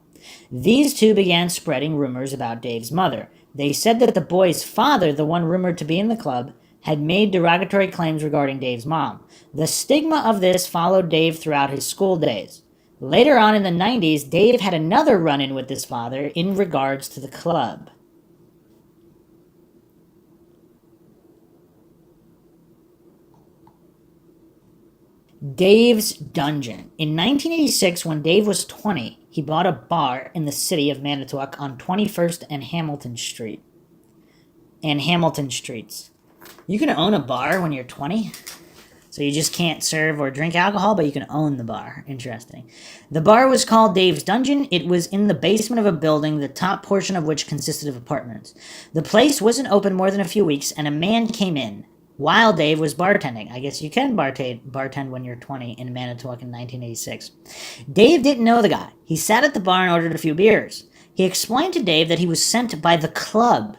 These 2 began spreading rumors about Dave's mother. They said that the boy's father, the one rumored to be in the club, had made derogatory claims regarding Dave's mom. The stigma of this followed Dave throughout his school days. Later on in the 90s, Dave had another run-in with his father in regards to the club. Dave's Dungeon. In 1986, when Dave was 20, he bought a bar in the city of Manitowoc on 21st and Hamilton Street. And Hamilton Streets. You can own a bar when you're 20? So you just can't serve or drink alcohol, but you can own the bar. Interesting. The bar was called Dave's Dungeon. It was in the basement of a building, the top portion of which consisted of apartments. The place wasn't open more than a few weeks, and a man came in while Dave was bartending. I guess you can bartend when you're 20 in Manitowoc in 1986. Dave didn't know the guy. He sat at the bar and ordered a few beers. He explained to Dave that he was sent by the club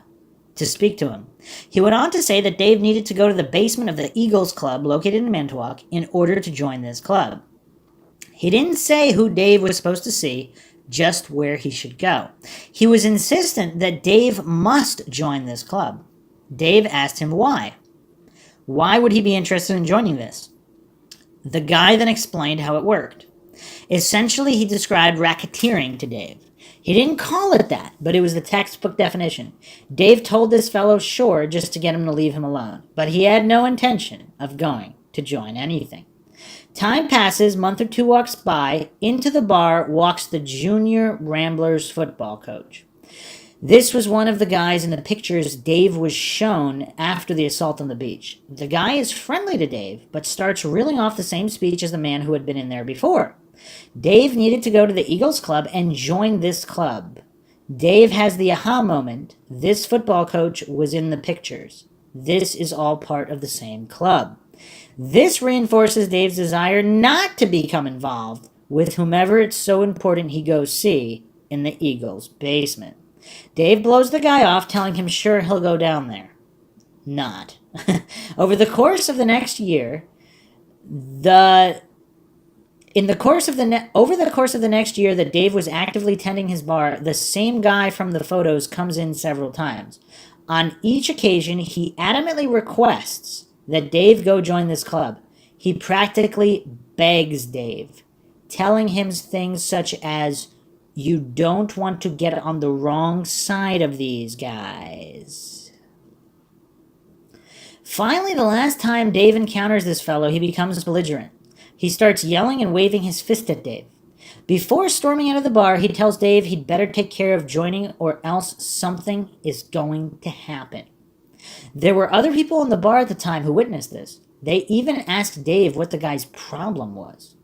to speak to him. He went on to say that Dave needed to go to the basement of the Eagles Club located in Manitowoc in order to join this club. He didn't say who Dave was supposed to see, just where he should go. He was insistent that Dave must join this club. Dave asked him why. Why would he be interested in joining this? The guy then explained how it worked. Essentially, he described racketeering to Dave. He didn't call it that, but it was the textbook definition. Dave told this fellow sure just to get him to leave him alone, but he had no intention of going to join anything. Time passes, month or 2 walks by. Into the bar walks the Junior Ramblers football coach. This was one of the guys in the pictures Dave was shown after the assault on the beach. The guy is friendly to Dave, but starts reeling off the same speech as the man who had been in there before. Dave needed to go to the Eagles Club and join this club. Dave has the aha moment. This football coach was in the pictures. This is all part of the same club. This reinforces Dave's desire not to become involved with whomever it's so important he goes see in the Eagles' basement. Dave blows the guy off, telling him sure he'll go down there. Not. Over the course of the next year, that Dave was actively tending his bar, the same guy from the photos comes in several times. On each occasion, he adamantly requests that Dave go join this club. He practically begs Dave, telling him things such as, "You don't want to get on the wrong side of these guys." Finally, the last time Dave encounters this fellow, he becomes belligerent. He starts yelling and waving his fist at Dave. Before storming out of the bar, he tells Dave he'd better take care of joining or else something is going to happen. There were other people in the bar at the time who witnessed this. They even asked Dave what the guy's problem was.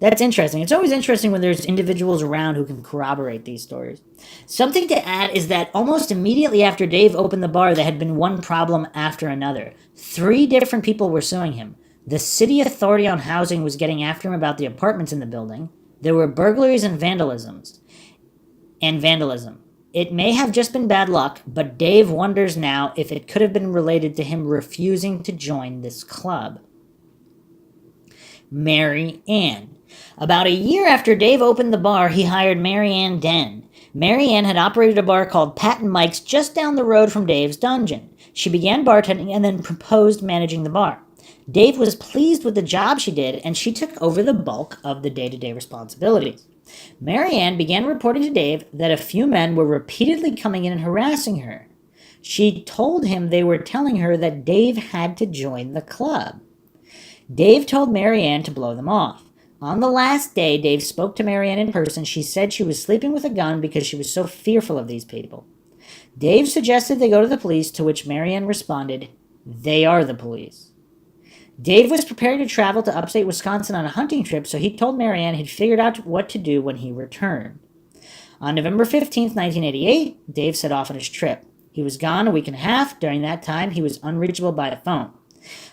That's interesting. It's always interesting when there's individuals around who can corroborate these stories. Something to add is that almost immediately after Dave opened the bar, there had been one problem after another. 3 different people were suing him. The city authority on housing was getting after him about the apartments in the building. There were burglaries and vandalism. It may have just been bad luck, but Dave wonders now if it could have been related to him refusing to join this club. Mary Ann. About a year after Dave opened the bar, he hired Mary Ann Den. Mary Ann had operated a bar called Pat and Mike's just down the road from Dave's Dungeon. She began bartending and then proposed managing the bar. Dave was pleased with the job she did, and she took over the bulk of the day-to-day responsibilities. Marianne began reporting to Dave that a few men were repeatedly coming in and harassing her. She told him they were telling her that Dave had to join the club. Dave told Marianne to blow them off. On the last day Dave spoke to Marianne in person, she said she was sleeping with a gun because she was so fearful of these people. Dave suggested they go to the police, to which Marianne responded, "They are the police." Dave was preparing to travel to upstate Wisconsin on a hunting trip, so he told Marianne he'd figured out what to do when he returned. On November 15th, 1988, Dave set off on his trip. He was gone a week and a half. During that time, he was unreachable by the phone.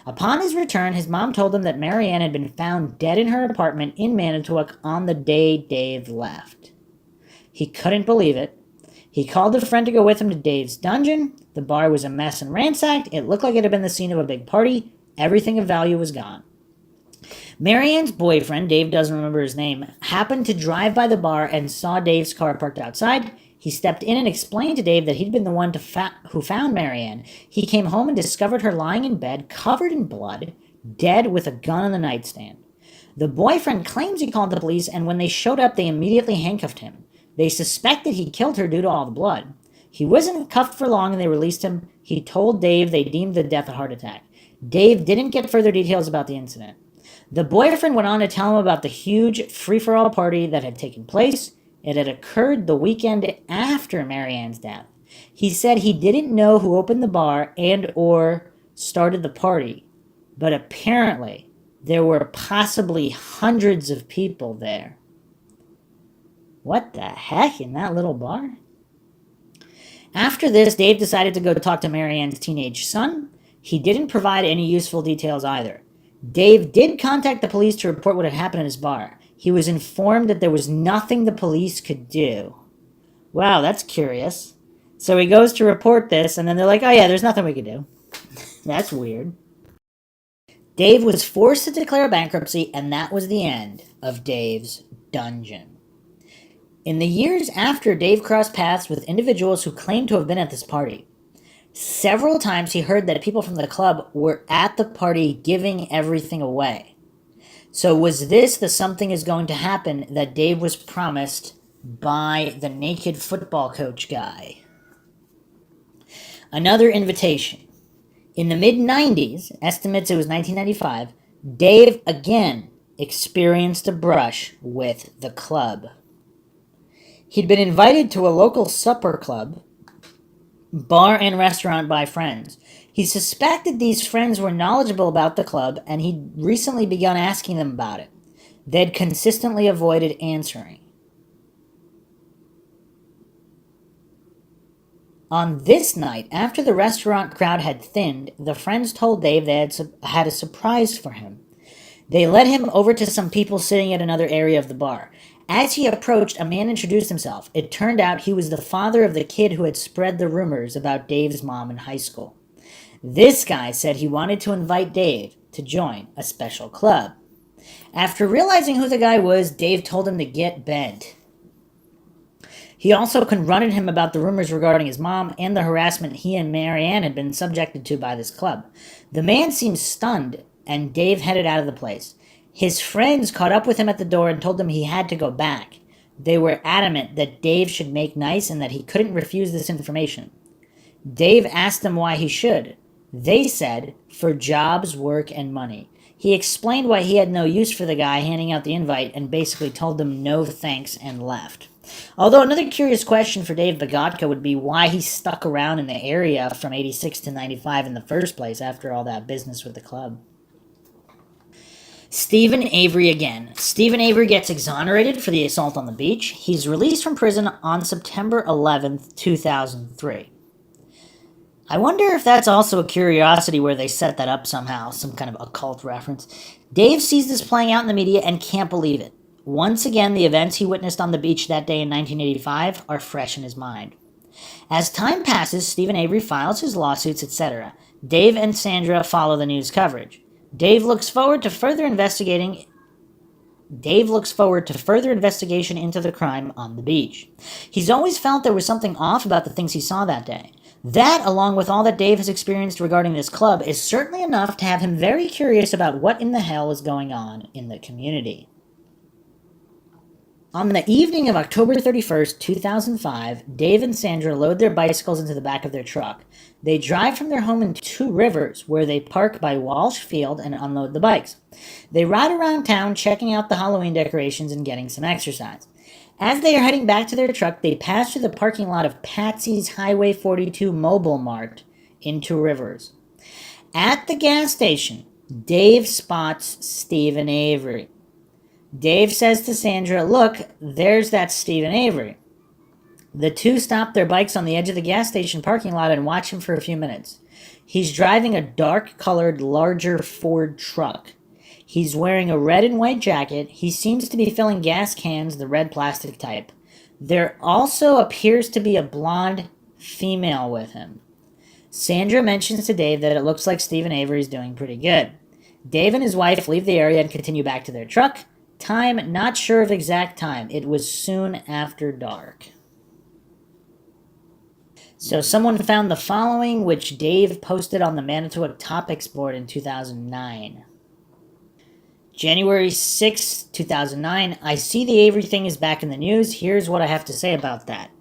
Upon his return, his mom told him that Marianne had been found dead in her apartment in Manitowoc on the day Dave left. He couldn't believe it. He called a friend to go with him to Dave's dungeon. The bar was a mess and ransacked. It looked like it had been the scene of a big party. Everything of value was gone. Marianne's boyfriend, Dave doesn't remember his name, happened to drive by the bar and saw Dave's car parked outside. He stepped in and explained to Dave that he'd been the one who found Marianne. He came home and discovered her lying in bed, covered in blood, dead with a gun on the nightstand. The boyfriend claims he called the police, and when they showed up, they immediately handcuffed him. They suspected he killed her due to all the blood. He wasn't cuffed for long, and they released him. He told Dave they deemed the death a heart attack. Dave didn't get further details about the incident. The boyfriend went on to tell him about the huge free-for-all party that had taken place. It had occurred the weekend after Marianne's death. He said he didn't know who opened the bar and or started the party, but apparently there were possibly hundreds of people there. What the heck, in that little bar? After this, Dave decided to go talk to Marianne's teenage son. He didn't provide any useful details either. Dave did contact the police to report what had happened at his bar. He was informed that there was nothing the police could do. Wow, that's curious. So he goes to report this, and then they're like, oh yeah, there's nothing we can do. That's weird. Dave was forced to declare bankruptcy, and that was the end of Dave's dungeon. In the years after, Dave crossed paths with individuals who claimed to have been at this party. Several times he heard that people from the club were at the party giving everything away. So was this the something is going to happen that Dave was promised by the naked football coach guy? Another invitation. In the mid-90s, estimates it was 1995, Dave again experienced a brush with the club. He'd been invited to a local supper club, bar and restaurant by friends. He suspected these friends were knowledgeable about the club, and he'd recently begun asking them about it. They'd consistently avoided answering. On this night, after the restaurant crowd had thinned, the friends told Dave they had a surprise for him. They led him over to some people sitting at another area of the bar. As he approached, a man introduced himself. It turned out he was the father of the kid who had spread the rumors about Dave's mom in high school. This guy said he wanted to invite Dave to join a special club. After realizing who the guy was, Dave told him to get bent. He also confronted him about the rumors regarding his mom and the harassment he and Marianne had been subjected to by this club. The man seemed stunned, and Dave headed out of the place. His friends caught up with him at the door and told him he had to go back. They were adamant that Dave should make nice and that he couldn't refuse this information. Dave asked them why he should. They said, for jobs, work, and money. He explained why he had no use for the guy handing out the invite and basically told them no thanks and left. Although another curious question for Dave Begotka would be why he stuck around in the area from 86 to 95 in the first place after all that business with the club. Stephen Avery again. Stephen Avery gets exonerated for the assault on the beach. He's released from prison on September 11th, 2003. I wonder if that's also a curiosity where they set that up somehow, some kind of occult reference. Dave sees this playing out in the media and can't believe it. Once again, the events he witnessed on the beach that day in 1985 are fresh in his mind. As time passes, Stephen Avery files his lawsuits, etc. Dave and Sandra follow the news coverage. Dave looks forward to further investigation into the crime on the beach. He's always felt there was something off about the things he saw that day. That, along with all that Dave has experienced regarding this club, is certainly enough to have him very curious about what in the hell is going on in the community. On the evening of October 31st, 2005, Dave and Sandra load their bicycles into the back of their truck. They drive from their home in Two Rivers, where they park by Walsh Field and unload the bikes. They ride around town checking out the Halloween decorations and getting some exercise. As they are heading back to their truck, they pass through the parking lot of Patsy's Highway 42 Mobile Mart in Two Rivers. At the gas station, Dave spots Stephen Avery. Dave says to Sandra, "Look, there's that Stephen Avery." The two stop their bikes on the edge of the gas station parking lot and watch him for a few minutes. He's driving a dark-colored, larger Ford truck. He's wearing a red and white jacket. He seems to be filling gas cans, the red plastic type. There also appears to be a blonde female with him. Sandra mentions to Dave that it looks like Stephen Avery's doing pretty good. Dave and his wife leave the area and continue back to their truck. Time, not sure of exact time. It was soon after dark. So someone found the following, which Dave posted on the Manitowoc Topics board in 2009. January 6, 2009. I see the Avery thing is back in the news. Here's what I have to say about that.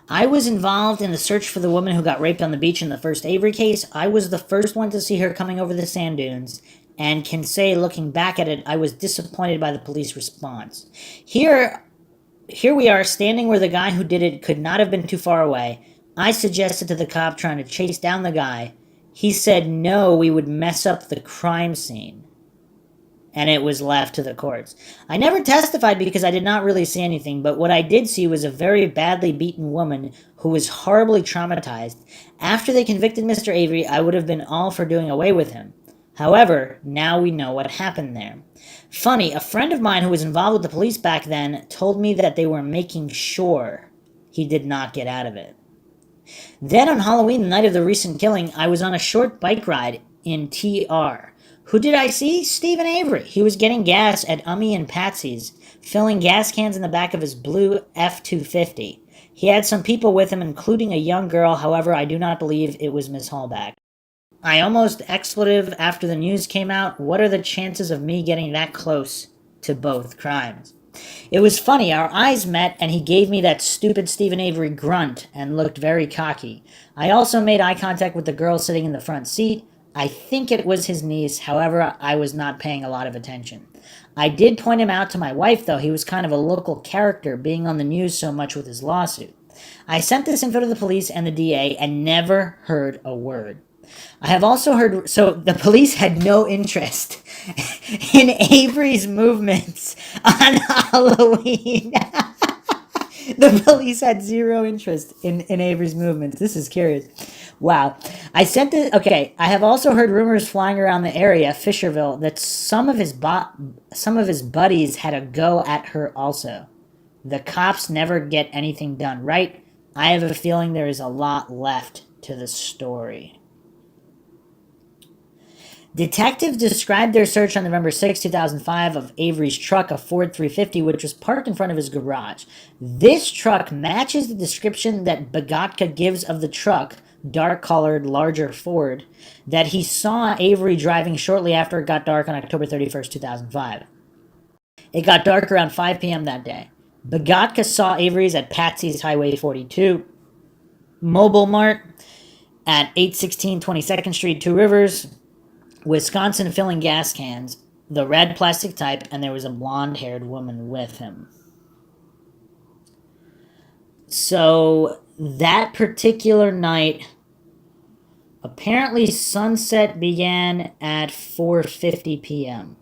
I was involved in the search for the woman who got raped on the beach in the first Avery case. I was the first one to see her coming over the sand dunes, and can say, looking back at it, I was disappointed by the police response. Here we are, standing where the guy who did it could not have been too far away. I suggested to the cop trying to chase down the guy. He said no, we would mess up the crime scene. And it was left to the courts. I never testified because I did not really see anything, but what I did see was a very badly beaten woman who was horribly traumatized. After they convicted Mr. Avery, I would have been all for doing away with him. However, now we know what happened there. Funny, a friend of mine who was involved with the police back then told me that they were making sure he did not get out of it. Then on Halloween, the night of the recent killing, I was on a short bike ride in TR. Who did I see? Stephen Avery. He was getting gas at Ummy and Patsy's, filling gas cans in the back of his blue F-250. He had some people with him, including a young girl. However, I do not believe it was Miss Hallback. I almost expletive after the news came out. What are the chances of me getting that close to both crimes? It was funny. Our eyes met, and he gave me that stupid Stephen Avery grunt and looked very cocky. I also made eye contact with the girl sitting in the front seat. I think it was his niece. However, I was not paying a lot of attention. I did point him out to my wife, though. He was kind of a local character, being on the news so much with his lawsuit. I sent this info to the police and the DA and never heard a word. I have also heard, so the police had no interest in Avery's movements on Halloween. The police had zero interest in Avery's movements. This is curious. Wow. I have also heard rumors flying around the area, Fisherville, that some of his buddies had a go at her also. The cops never get anything done right. I have a feeling there is a lot left to the story. Detectives described their search on November 6, 2005 of Avery's truck, a Ford 350, which was parked in front of his garage. This truck matches the description that Begotka gives of the truck, dark-colored, larger Ford, that he saw Avery driving shortly after it got dark on October 31st, 2005. It got dark around 5 p.m. that day. Begotka saw Avery's at Patsy's Highway 42, Mobile Mart at 816 22nd Street, Two Rivers, Wisconsin, filling gas cans, the red plastic type, and there was a blonde-haired woman with him. So that particular night, apparently sunset began at 4:50 p.m.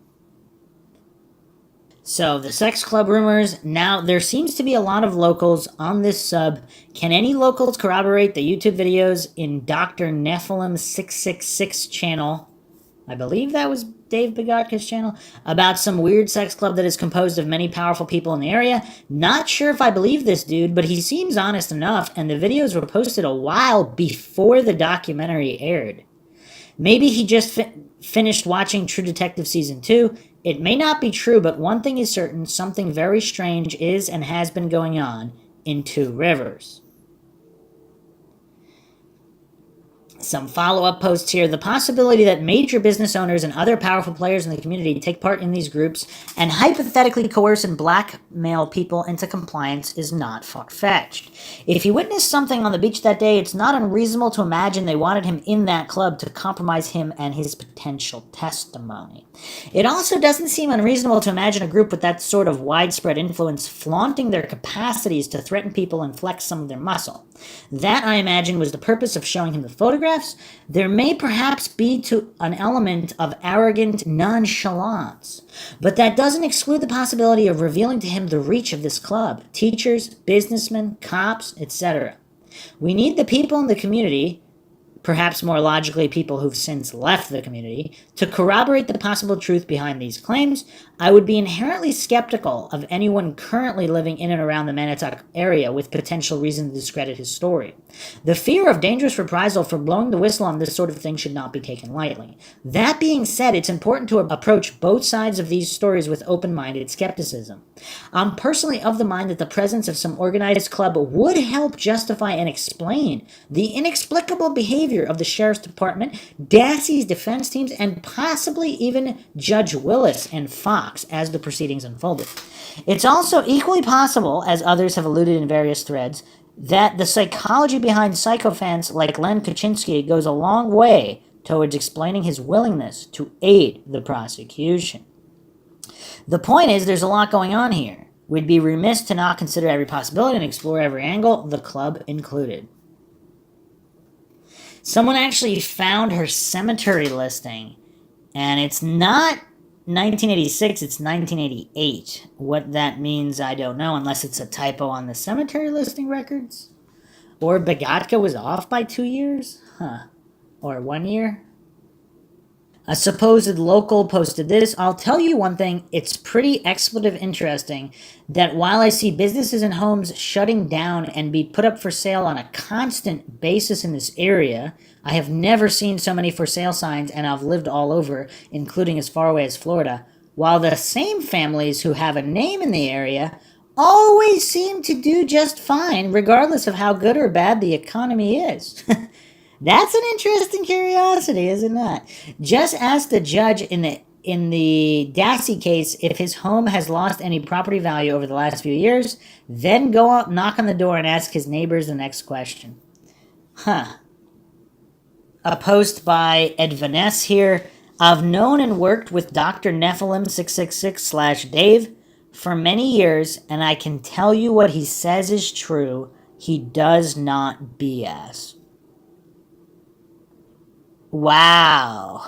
So the sex club rumors, now there seems to be a lot of locals on this sub. Can any locals corroborate the YouTube videos in Dr. Nephilim 666 channel? I believe that was Dave Begotka's channel, about some weird sex club that is composed of many powerful people in the area. Not sure if I believe this dude, but he seems honest enough, and the videos were posted a while before the documentary aired. Maybe he just finished watching True Detective Season 2. It may not be true, but one thing is certain, something very strange is and has been going on in Two Rivers. Some follow-up posts here. The possibility that major business owners and other powerful players in the community take part in these groups and hypothetically coerce and blackmail people into compliance is not far-fetched. If you witnessed something on the beach that day, it's not unreasonable to imagine they wanted him in that club to compromise him and his potential testimony. It also doesn't seem unreasonable to imagine a group with that sort of widespread influence flaunting their capacities to threaten people and flex some of their muscle. That, I imagine, was the purpose of showing him the photographs. There may perhaps be an element of arrogant nonchalance, but that doesn't exclude the possibility of revealing to him the reach of this club, teachers, businessmen, cops, etc. We need the people in the community, perhaps more logically people who've since left the community, to corroborate the possible truth behind these claims. I would be inherently skeptical of anyone currently living in and around the Manitowoc area with potential reason to discredit his story. The fear of dangerous reprisal for blowing the whistle on this sort of thing should not be taken lightly. That being said, it's important to approach both sides of these stories with open-minded skepticism. I'm personally of the mind that the presence of some organized club would help justify and explain the inexplicable behavior of the Sheriff's Department, Dassey's defense teams, and possibly even Judge Willis and Fox as the proceedings unfolded. It's also equally possible, as others have alluded in various threads, that the psychology behind psychophants like Len Kaczynski goes a long way towards explaining his willingness to aid the prosecution. The point is, there's a lot going on here. We'd be remiss to not consider every possibility and explore every angle, the club included. Someone actually found her cemetery listing, and it's not 1986, it's 1988. What that means, I don't know, unless it's a typo on the cemetery listing records. Or Begotka was off by 2 years? Or 1 year? A supposed local posted this. I'll tell you one thing, it's pretty expletive interesting that while I see businesses and homes shutting down and be put up for sale on a constant basis in this area, I have never seen so many for sale signs, and I've lived all over, including as far away as Florida, while the same families who have a name in the area always seem to do just fine, regardless of how good or bad the economy is. That's an interesting curiosity, is it not? Just ask the judge in the Dassey case if his home has lost any property value over the last few years, then go out, knock on the door, and ask his neighbors the next question. A post by Ed Vaness here. I've known and worked with Dr. Nephilim666/Dave for many years, and I can tell you what he says is true. He does not BS. Wow.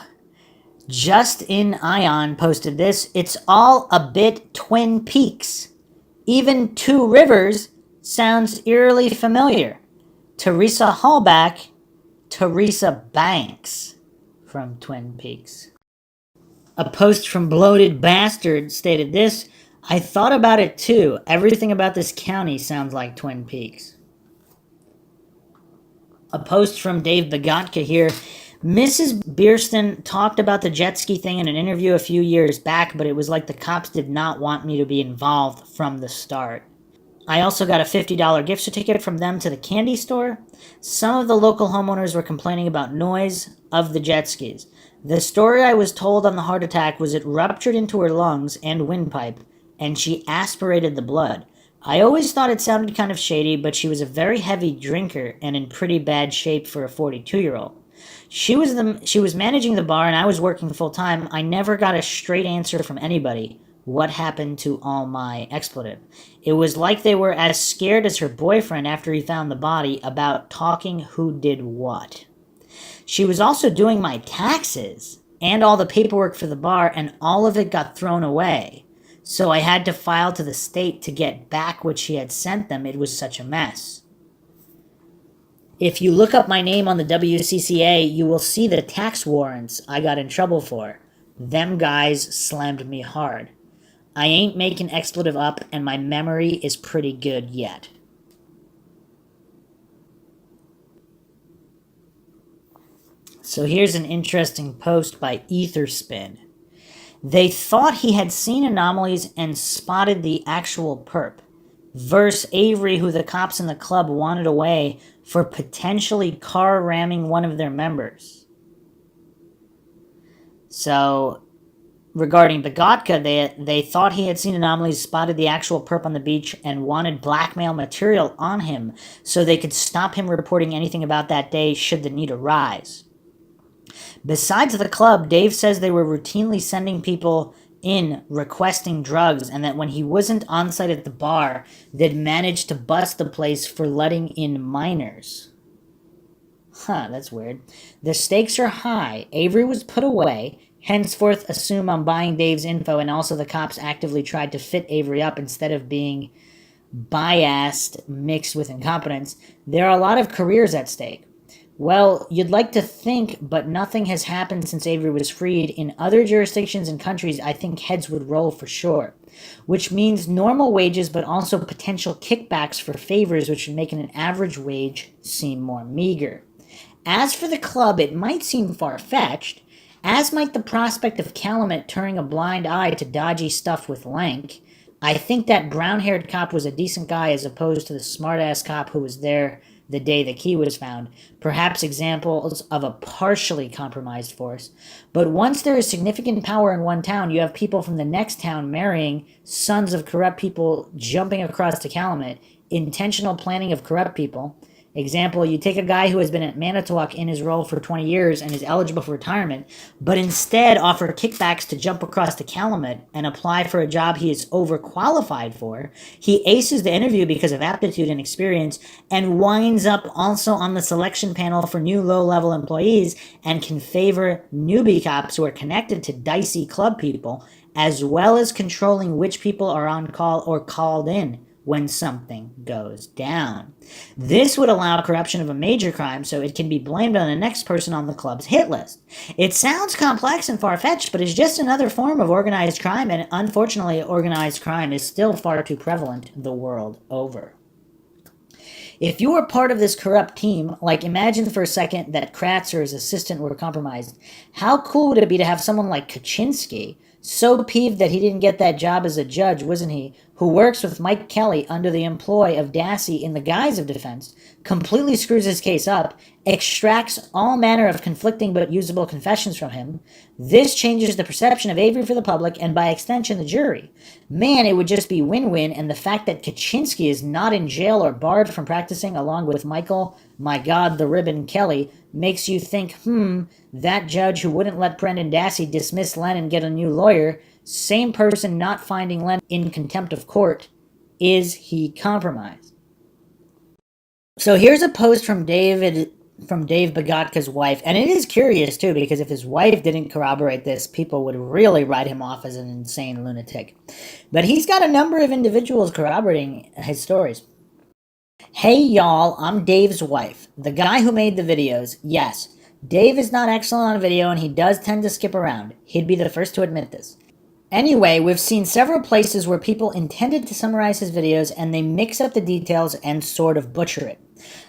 Justin Ion posted this. It's all a bit Twin Peaks. Even Two Rivers sounds eerily familiar. Teresa Hallback, Teresa Banks from Twin Peaks. A post from Bloated Bastard stated this. I thought about it too. Everything about this county sounds like Twin Peaks. A post from Dave Begotka here. Mrs. Bierston talked about the jet ski thing in an interview a few years back, but it was like the cops did not want me to be involved from the start. I also got a $50 gift certificate from them to the candy store. Some of the local homeowners were complaining about noise of the jet skis. The story I was told on the heart attack was it ruptured into her lungs and windpipe, and she aspirated the blood. I always thought it sounded kind of shady, but she was a very heavy drinker and in pretty bad shape for a 42-year-old. She was managing the bar and I was working full-time. I never got a straight answer from anybody. What happened to all my expletive? It was like they were as scared as her boyfriend after he found the body about talking who did what. She was also doing my taxes and all the paperwork for the bar, and all of it got thrown away. So I had to file to the state to get back what she had sent them. It was such a mess. If you look up my name on the WCCA, you will see the tax warrants I got in trouble for. Them guys slammed me hard. I ain't making expletive up, and my memory is pretty good yet. So here's an interesting post by Etherspin. They thought he had seen anomalies and spotted the actual perp. Verse Avery, who the cops in the club wanted away for potentially car ramming one of their members. So, regarding Begotka, they thought he had seen anomalies, spotted the actual perp on the beach, and wanted blackmail material on him so they could stop him reporting anything about that day should the need arise. Besides the club, Dave says they were routinely sending people in requesting drugs, and that when he wasn't on site at the bar, they'd managed to bust the place for letting in minors. That's weird. The stakes are high. Avery was put away. Henceforth, assume I'm buying Dave's info, and also the cops actively tried to fit Avery up instead of being biased mixed with incompetence. There are a lot of careers at stake. Well, you'd like to think, but nothing has happened since Avery was freed. In other jurisdictions and countries, I think heads would roll for sure. Which means normal wages, but also potential kickbacks for favors, which would make an average wage seem more meager. As for the club, it might seem far-fetched, as might the prospect of Calumet turning a blind eye to dodgy stuff with Lank. I think that brown-haired cop was a decent guy as opposed to the smart-ass cop who was there the day the key was found, perhaps examples of a partially compromised force. But once there is significant power in one town, you have people from the next town marrying sons of corrupt people jumping across to Calumet, intentional planning of corrupt people. Example, you take a guy who has been at Manitowoc in his role for 20 years and is eligible for retirement, but instead offer kickbacks to jump across to Calumet and apply for a job he is overqualified for. He aces the interview because of aptitude and experience and winds up also on the selection panel for new low-level employees and can favor newbie cops who are connected to dicey club people, as well as controlling which people are on call or called in when something goes down. This would allow corruption of a major crime, so it can be blamed on the next person on the club's hit list. It sounds complex and far-fetched, but it's just another form of organized crime, and unfortunately, organized crime is still far too prevalent the world over. If you were part of this corrupt team, like imagine for a second that Kratz or his assistant were compromised, how cool would it be to have someone like Kaczynski, so peeved that he didn't get that job as a judge, wasn't he, who works with Mike Kelly under the employ of Dassey in the guise of defense, completely screws his case up, extracts all manner of conflicting but usable confessions from him. This changes the perception of Avery for the public and by extension the jury. Man, it would just be win-win, and the fact that Kaczynski is not in jail or barred from practicing along with Michael, my God, the ribbon Kelly, makes you think, that judge who wouldn't let Brendan Dassey dismiss Len and get a new lawyer, same person not finding Len in contempt of court, is he compromised? So here's a post from Dave Begotka's wife, and it is curious too, because if his wife didn't corroborate this, people would really write him off as an insane lunatic. But he's got a number of individuals corroborating his stories. Hey y'all, I'm Dave's wife, the guy who made the videos. Yes, Dave is not excellent on video and he does tend to skip around. He'd be the first to admit this. Anyway, we've seen several places where people intended to summarize his videos and they mix up the details and sort of butcher it.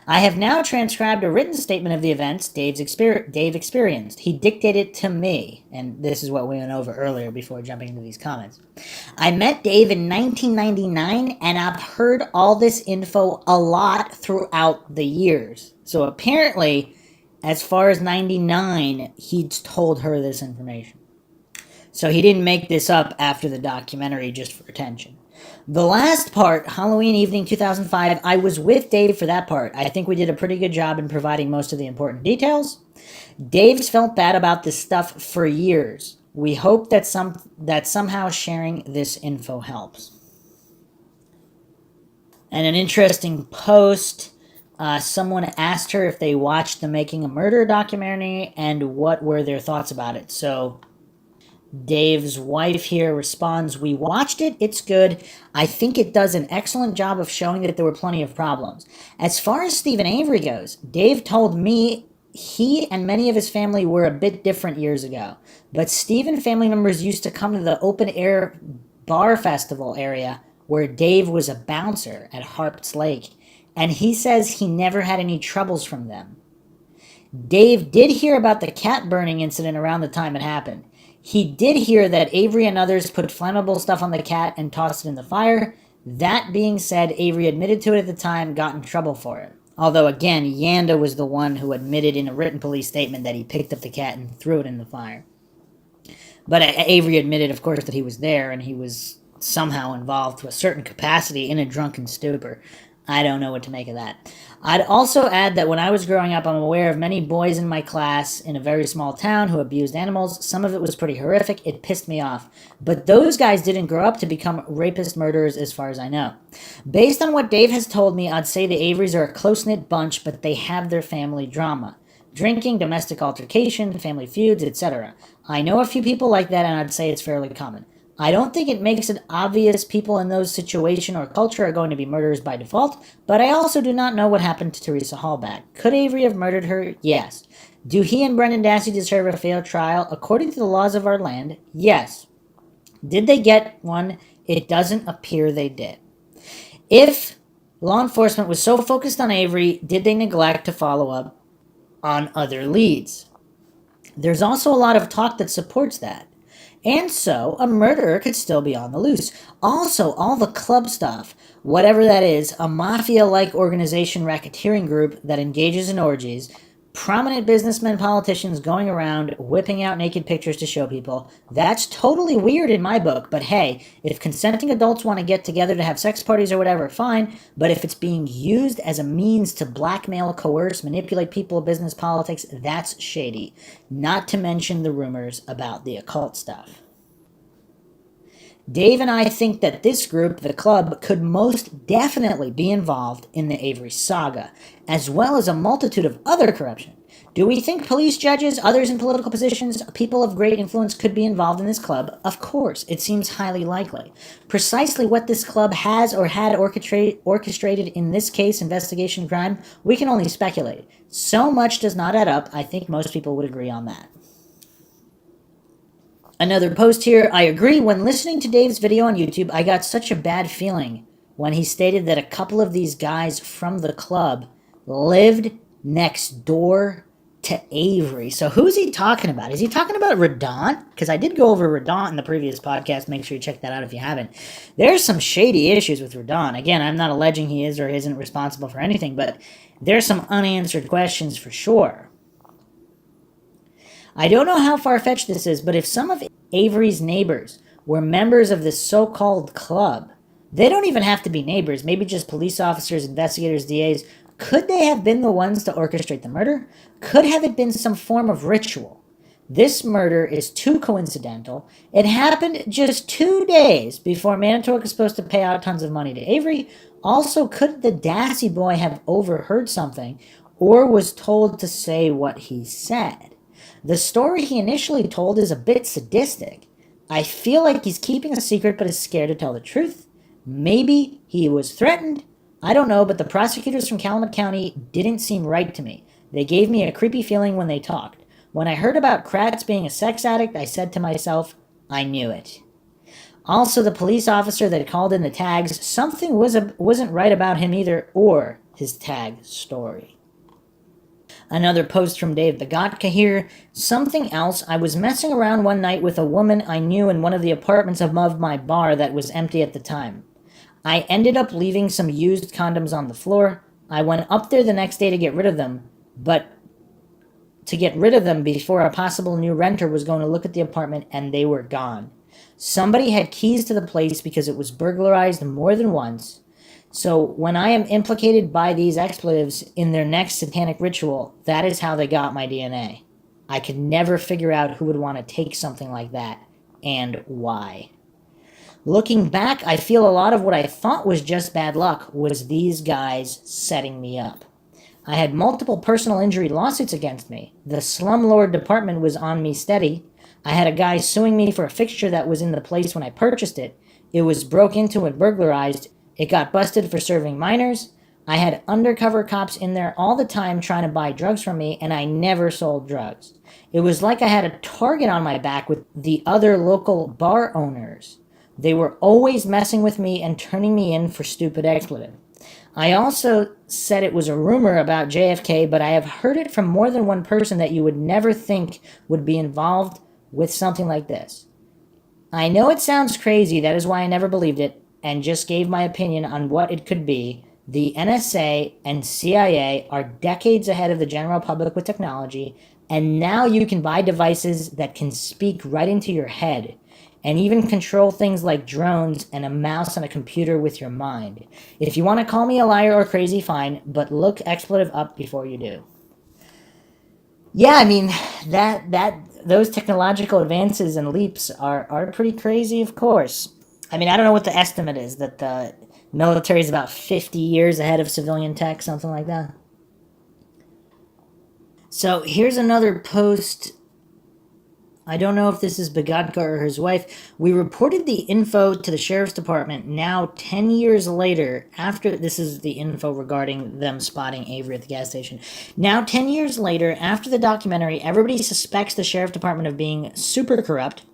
I have now transcribed a written statement of the events Dave experienced. He dictated it to me, and this is what we went over earlier before jumping into these comments. I met Dave in 1999, and I've heard all this info a lot throughout the years. So apparently, as far as 99, he'd told her this information. So he didn't make this up after the documentary just for attention. The last part, Halloween evening 2005, I was with Dave for that part. I think we did a pretty good job in providing most of the important details. Dave's felt bad about this stuff for years. We hope that somehow sharing this info helps. And an interesting post, someone asked her if they watched the Making a Murder documentary and what were their thoughts about it. So Dave's wife here responds, we watched it, it's good. I think it does an excellent job of showing that there were plenty of problems. As far as Stephen Avery goes, Dave told me he and many of his family were a bit different years ago. But Stephen family members used to come to the open air bar festival area where Dave was a bouncer at Harp's Lake. And he says he never had any troubles from them. Dave did hear about the cat burning incident around the time it happened. He did hear that Avery and others put flammable stuff on the cat and tossed it in the fire. That being said, Avery admitted to it at the time, got in trouble for it. Although, again, Yanda was the one who admitted in a written police statement that he picked up the cat and threw it in the fire. But Avery admitted, of course, that he was there and he was somehow involved to a certain capacity in a drunken stupor. I don't know what to make of that. I'd also add that when I was growing up, I'm aware of many boys in my class in a very small town who abused animals. Some of it was pretty horrific. It pissed me off. But those guys didn't grow up to become rapist murderers as far as I know. Based on what Dave has told me, I'd say the Averys are a close-knit bunch, but they have their family drama. Drinking, domestic altercation, family feuds, etc. I know a few people like that, and I'd say it's fairly common. I don't think it makes it obvious people in those situation or culture are going to be murderers by default, but I also do not know what happened to Teresa Hallback. Could Avery have murdered her? Yes. Do he and Brendan Dassey deserve a fair trial? According to the laws of our land, yes. Did they get one? It doesn't appear they did. If law enforcement was so focused on Avery, did they neglect to follow up on other leads? There's also a lot of talk that supports that. And so, a murderer could still be on the loose. Also, all the club stuff, whatever that is, a mafia-like organization racketeering group that engages in orgies, prominent businessmen, politicians going around whipping out naked pictures to show people, that's totally weird in my book, but hey, if consenting adults want to get together to have sex parties or whatever, fine, but if it's being used as a means to blackmail, coerce, manipulate people, business, politics, that's shady. Not to mention the rumors about the occult stuff. Dave and I think that this group, the club, could most definitely be involved in the Avery saga, as well as a multitude of other corruption. Do we think police judges, others in political positions, people of great influence could be involved in this club? Of course, it seems highly likely. Precisely what this club has or had orchestrated in this case, investigation crime, we can only speculate. So much does not add up. I think most people would agree on that. Another post here. I agree. When listening to Dave's video on YouTube, I got such a bad feeling when he stated that a couple of these guys from the club lived next door to Avery. So who's he talking about? Is he talking about Redaunt? Because I did go over Redaunt in the previous podcast. Make sure you check that out if you haven't. There's some shady issues with Redaunt. Again, I'm not alleging he is or isn't responsible for anything, but there's some unanswered questions for sure. I don't know how far-fetched this is, but if some of Avery's neighbors were members of this so-called club, they don't even have to be neighbors, maybe just police officers, investigators, DAs, could they have been the ones to orchestrate the murder? Could have it been some form of ritual? This murder is too coincidental. It happened just 2 days before Manitowoc was supposed to pay out tons of money to Avery. Also, could the Dassey boy have overheard something or was told to say what he said? The story he initially told is a bit sadistic. I feel like he's keeping a secret but is scared to tell the truth. Maybe he was threatened. I don't know, but the prosecutors from Calumet County didn't seem right to me. They gave me a creepy feeling when they talked. When I heard about Kratz being a sex addict, I said to myself, I knew it. Also, the police officer that called in the tags, something wasn't right about him either, or his tag story. Another post from Dave Begotka here. Something else. I was messing around one night with a woman I knew in one of the apartments above my bar that was empty at the time. I ended up leaving some used condoms on the floor. I went up there the next day to get rid of them, but to get rid of them before a possible new renter was going to look at the apartment, and they were gone. Somebody had keys to the place because it was burglarized more than once. So when I am implicated by these expletives in their next satanic ritual, that is how they got my DNA. I could never figure out who would want to take something like that and why. Looking back, I feel a lot of what I thought was just bad luck was these guys setting me up. I had multiple personal injury lawsuits against me. The slumlord department was on me steady. I had a guy suing me for a fixture that was in the place when I purchased it. It was broke into and burglarized. It got busted for serving minors. I had undercover cops in there all the time trying to buy drugs from me, and I never sold drugs. It was like I had a target on my back with the other local bar owners. They were always messing with me and turning me in for stupid expletive. I also said it was a rumor about JFK, but I have heard it from more than one person that you would never think would be involved with something like this. I know it sounds crazy, that is why I never believed it, and just gave my opinion on what it could be. The NSA and CIA are decades ahead of the general public with technology, and now you can buy devices that can speak right into your head and even control things like drones and a mouse on a computer with your mind. If you want to call me a liar or crazy, fine, but look expletive up before you do. Yeah, I mean, those technological advances and leaps are pretty crazy, of course. I mean, I don't know what the estimate is, that the military is about 50 years ahead of civilian tech, something like that. So here's another post. I don't know if this is Begotka or his wife. We reported the info to the sheriff's department now 10 years later, after this is the info regarding them spotting Avery at the gas station. Now 10 years later, after the documentary, everybody suspects the sheriff's department of being super corrupt,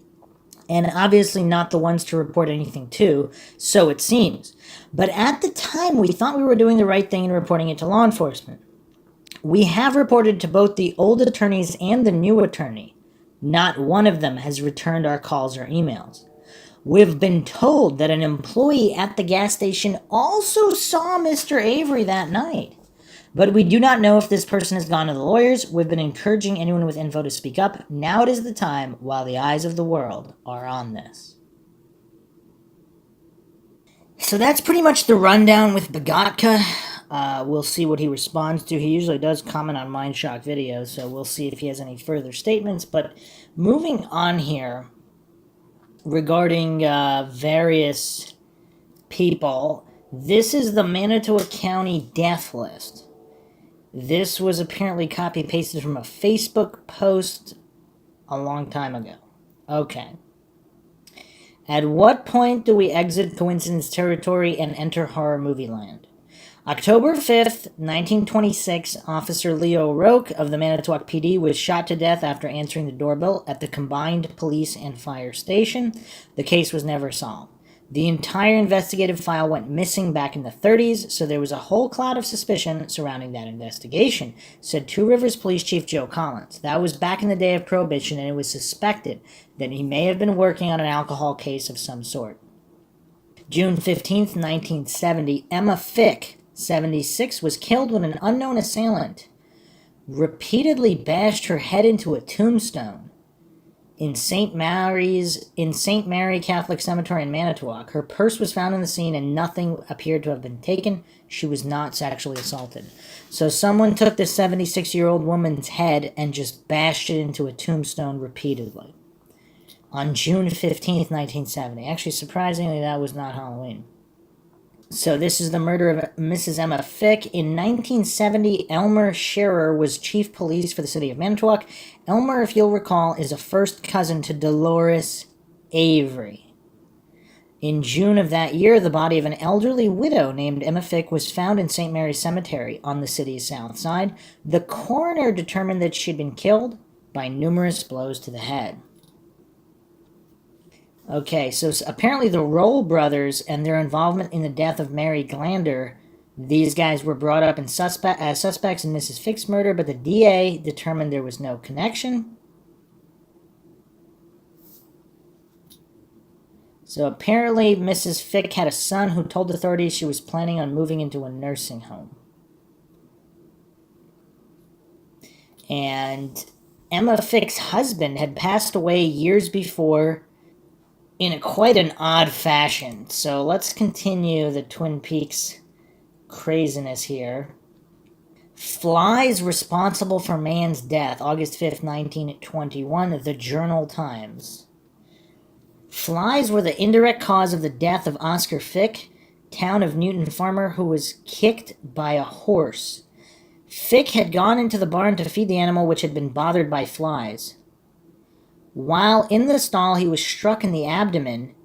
and obviously not the ones to report anything to, so it seems. But at the time, we thought we were doing the right thing in reporting it to law enforcement. We have reported to both the old attorneys and the new attorney. Not one of them has returned our calls or emails. We've been told that an employee at the gas station also saw Mr. Avery that night. But we do not know if this person has gone to the lawyers. We've been encouraging anyone with info to speak up. Now it is the time while the eyes of the world are on this. So that's pretty much the rundown with Begotka. We'll see what he responds to. He usually does comment on MINDSHOCK videos, so we'll see if he has any further statements. But moving on here, regarding various people, this is the Manitowoc County death list. This was apparently copy-pasted from a Facebook post a long time ago. Okay. At what point do we exit coincidence territory and enter horror movie land? October 5th, 1926, Officer Leo Roque of the Manitowoc PD was shot to death after answering the doorbell at the combined police and fire station. The case was never solved. The entire investigative file went missing back in the 30s, so there was a whole cloud of suspicion surrounding that investigation, said Two Rivers Police Chief Joe Collins. That was back in the day of Prohibition, and it was suspected that he may have been working on an alcohol case of some sort. June 15th, 1970, Emma Fick, 76, was killed when an unknown assailant repeatedly bashed her head into a tombstone in St. Mary Catholic Cemetery in Manitowoc. Her purse was found in the scene and nothing appeared to have been taken. She was not sexually assaulted. So someone took this 76-year-old woman's head and just bashed it into a tombstone repeatedly. On June 15th, 1970. Actually, surprisingly, that was not Halloween. So this is the murder of Mrs. Emma Fick. In 1970, Elmer Scherer was chief police for the city of Manitowoc. Elmer, if you'll recall, is a first cousin to Dolores Avery. In June of that year, the body of an elderly widow named Emma Fick was found in St. Mary's Cemetery on the city's south side. The coroner determined that she had been killed by numerous blows to the head. Okay, so apparently the Roll brothers and their involvement in the death of Mary Glander, these guys were brought up as suspects in Mrs. Fick's murder, but the DA determined there was no connection. So apparently Mrs. Fick had a son who told authorities she was planning on moving into a nursing home. And Emma Fick's husband had passed away years before in quite an odd fashion. So let's continue the Twin Peaks craziness here. Flies responsible for man's death, August 5th, 1921, the Journal-Times. Flies were the indirect cause of the death of Oscar Fick, town of Newton farmer who was kicked by a horse. Fick had gone into the barn to feed the animal, which had been bothered by flies. While in the stall, he was struck in the abdomen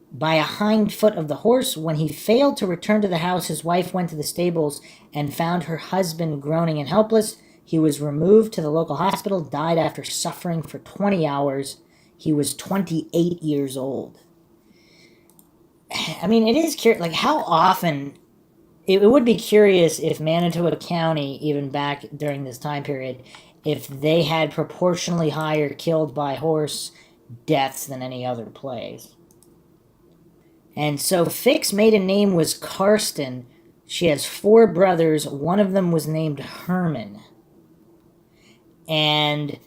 by a hind foot of the horse. When he failed to return to the house, his wife went to the stables and found her husband groaning and helpless. He was removed to the local hospital, died after suffering for 20 hours. He was 28 years old. I mean, it is curious, like, how often... It would be curious if Manitowoc County, even back during this time period, if they had proportionally higher killed by horse deaths than any other place. And so Fick's maiden name was Karsten. She has 4 brothers. One of them was named Herman. And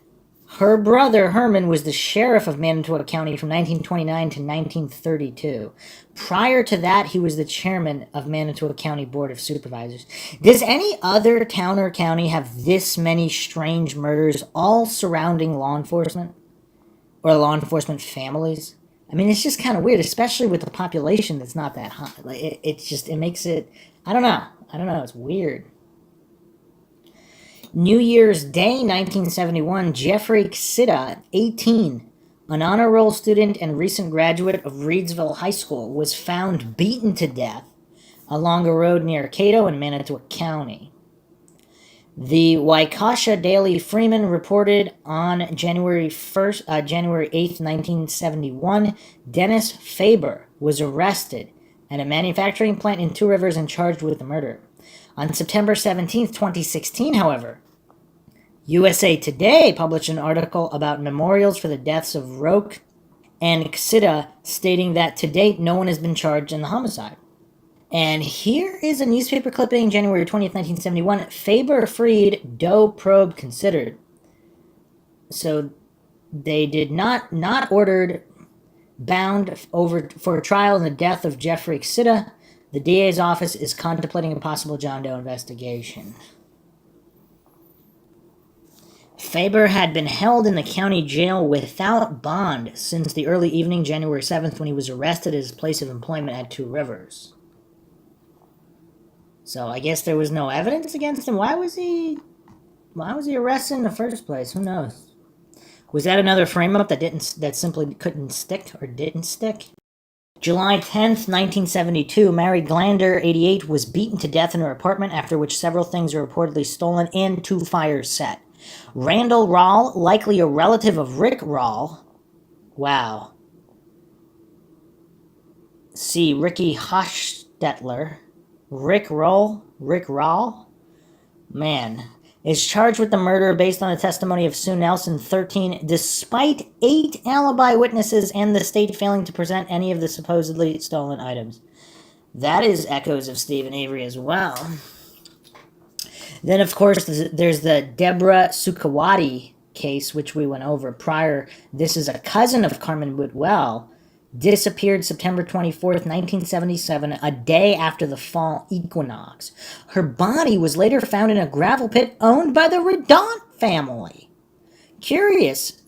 her brother, Herman, was the sheriff of Manitowoc County from 1929 to 1932. Prior to that, he was the chairman of Manitowoc County Board of Supervisors. Does any other town or county have this many strange murders, all surrounding law enforcement? Or law enforcement families? I mean, it's just kind of weird, especially with the population that's not that high. Like, it makes it, I don't know, it's weird. New Year's Day, 1971, Jeffrey Ksida, 18, an honor roll student and recent graduate of Reedsville High School, was found beaten to death along a road near Cato in Manitowoc County. The Waikasha Daily Freeman reported on January 8th, 1971, Dennis Faber was arrested at a manufacturing plant in Two Rivers and charged with the murder. On September 17th, 2016, however, USA Today published an article about memorials for the deaths of Roque and Ksida, stating that to date no one has been charged in the homicide. And here is a newspaper clipping, January 20th, 1971. Faber freed, Doe probe considered. So they did not ordered, bound over for a trial in the death of Jeffrey Ksida. The DA's office is contemplating a possible John Doe investigation. Faber had been held in the county jail without bond since the early evening, January 7th, when he was arrested at his place of employment at Two Rivers. So I guess there was no evidence against him. Why was he arrested in the first place? Who knows? Was that another frame-up that simply couldn't stick or didn't stick? July 10th, 1972, Mary Glander, 88, was beaten to death in her apartment, after which several things were reportedly stolen and 2 fires set. Randall Rahl, likely a relative of Rick Rahl. Wow. See, Ricky Hostetler. Rick Rahl? Man. Is charged with the murder based on the testimony of Sue Nelson, 13, despite 8 alibi witnesses and the state failing to present any of the supposedly stolen items. That is echoes of Stephen Avery as well. Then, of course, there's the Deborah Sukawati case, which we went over prior. This is a cousin of Carmen Whitwell. Disappeared September 24th, 1977, a day after the fall equinox. Her body was later found in a gravel pit owned by the Redaunt family. Curious.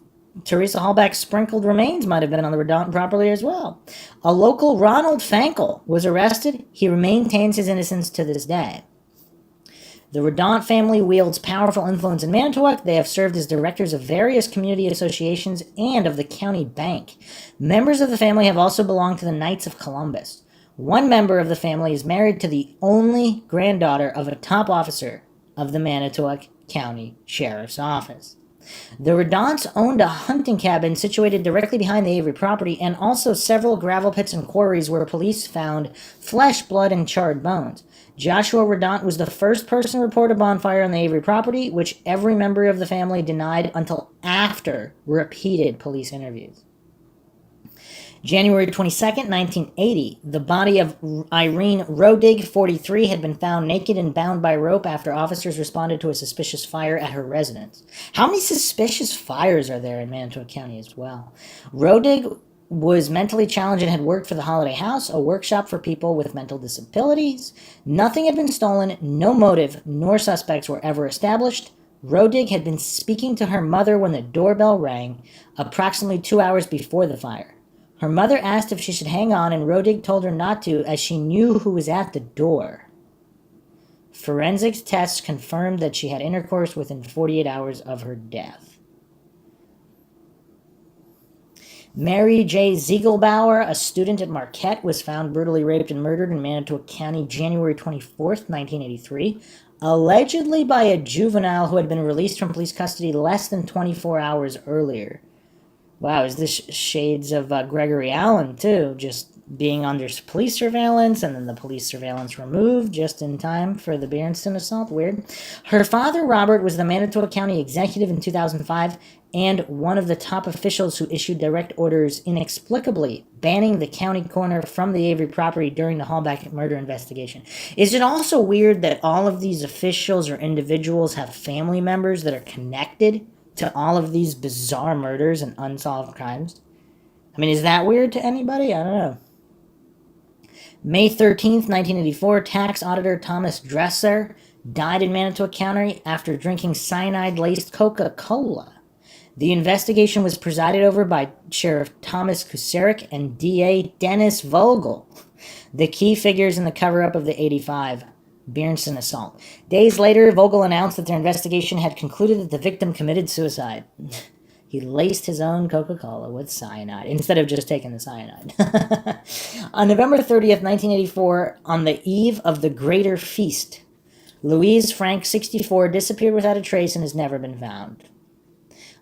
Teresa Hallback's sprinkled remains might have been on the Redaunt property as well. A local Ronald Fankel was arrested. He maintains his innocence to this day. The Redaunt family wields powerful influence in Manitowoc. They have served as directors of various community associations and of the county bank. Members of the family have also belonged to the Knights of Columbus. One member of the family is married to the only granddaughter of a top officer of the Manitowoc County Sheriff's Office. The Redaunts owned a hunting cabin situated directly behind the Avery property, and also several gravel pits and quarries where police found flesh, blood, and charred bones. Joshua Redaunt was the first person to report a bonfire on the Avery property, which every member of the family denied until after repeated police interviews. January 22nd, 1980, the body of Irene Rodig, 43, had been found naked and bound by rope after officers responded to a suspicious fire at her residence. How many suspicious fires are there in Manitowoc County as well? Rodig was mentally challenged and had worked for the Holiday House, a workshop for people with mental disabilities. Nothing had been stolen, no motive nor suspects were ever established. Rodig had been speaking to her mother when the doorbell rang, approximately 2 hours before the fire. Her mother asked if she should hang on, and Rodig told her not to, as she knew who was at the door. Forensics tests confirmed that she had intercourse within 48 hours of her death. Mary J. Ziegelbauer, a student at Marquette, was found brutally raped and murdered in Manitowoc County January 24th, 1983, allegedly by a juvenile who had been released from police custody less than 24 hours earlier. Wow, is this shades of Gregory Allen, too? Just being under police surveillance, and then the police surveillance removed just in time for the Berenstain assault. Weird. Her father, Robert, was the Manitowoc County executive in 2005 and one of the top officials who issued direct orders inexplicably banning the county coroner from the Avery property during the Hallback murder investigation. Is it also weird that all of these officials or individuals have family members that are connected to all of these bizarre murders and unsolved crimes? I mean, is that weird to anybody? I don't know. May 13th, 1984, tax auditor Thomas Dresser died in Manitowoc County after drinking cyanide-laced Coca-Cola. The investigation was presided over by Sheriff Thomas Kucerik and DA Dennis Vogel, the key figures in the cover-up of the 85 Berenstain assault. Days later, Vogel announced that their investigation had concluded that the victim committed suicide. He laced his own Coca-Cola with cyanide instead of just taking the cyanide. On November 30th, 1984, on the eve of the Greater Feast, Louise Frank, 64, disappeared without a trace and has never been found.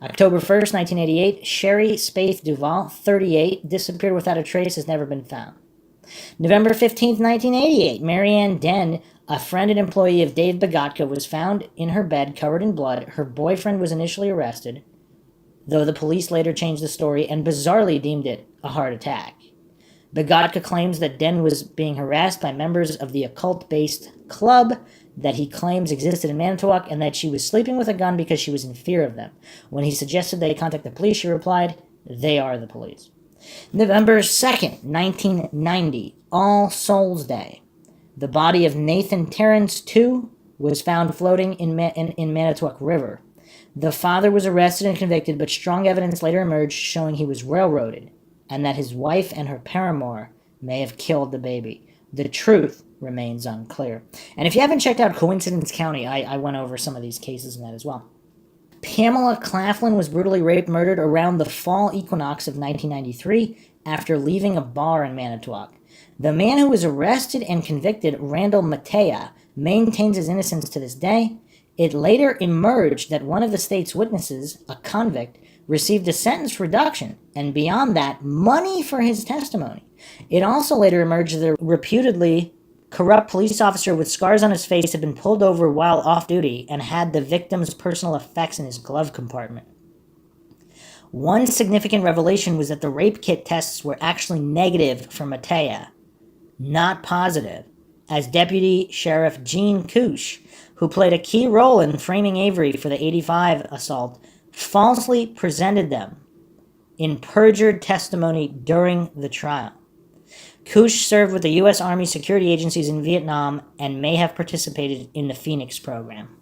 October 1st, 1988, Sherry Spaeth Duval, 38, disappeared without a trace, has never been found. November 15th, 1988, Marianne Den, a friend and employee of Dave Begotka, was found in her bed covered in blood. Her boyfriend was initially arrested, though the police later changed the story and bizarrely deemed it a heart attack. Begotka claims that Den was being harassed by members of the occult-based club that he claims existed in Manitowoc, and that she was sleeping with a gun because she was in fear of them. When he suggested they contact the police, she replied, "They are the police." November 2nd, 1990, All Souls Day. The body of Nathan Terrence, II, was found floating in Manitowoc River. The father was arrested and convicted, but strong evidence later emerged showing he was railroaded, and that his wife and her paramour may have killed the baby. The truth remains unclear. And if you haven't checked out Coincidence County, I went over some of these cases in that as well. Pamela Claflin was brutally raped, murdered around the fall equinox of 1993 after leaving a bar in Manitowoc. The man who was arrested and convicted, Randall Matea, maintains his innocence to this day. It later emerged that one of the state's witnesses, a convict, received a sentence reduction, and beyond that, money for his testimony. It also later emerged that a reputedly corrupt police officer with scars on his face had been pulled over while off duty and had the victim's personal effects in his glove compartment. One significant revelation was that the rape kit tests were actually negative for Matea, not positive, as Deputy Sheriff Gene Kush, who played a key role in framing Avery for the 85 assault, falsely presented them in perjured testimony during the trial. Kush served with the U.S. Army security agencies in Vietnam and may have participated in the Phoenix program.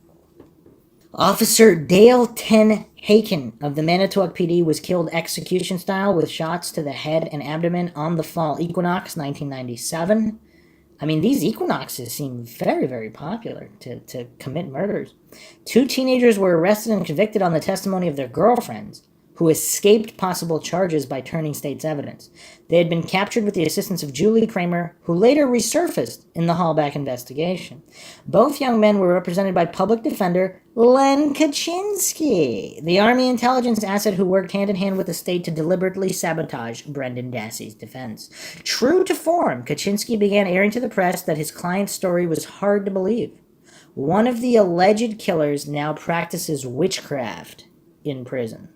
Officer Dale Ten Haken of the Manitowoc PD was killed execution style with shots to the head and abdomen on the fall equinox 1997. I mean, these equinoxes seem very, very popular to commit murders. 2 teenagers were arrested and convicted on the testimony of their girlfriends, who escaped possible charges by turning state's evidence. They had been captured with the assistance of Julie Kramer, who later resurfaced in the Hallback investigation. Both young men were represented by public defender Len Kaczynski, the Army intelligence asset who worked hand-in-hand with the state to deliberately sabotage Brendan Dassey's defense. True to form, Kaczynski began airing to the press that his client's story was hard to believe. One of the alleged killers now practices witchcraft in prison.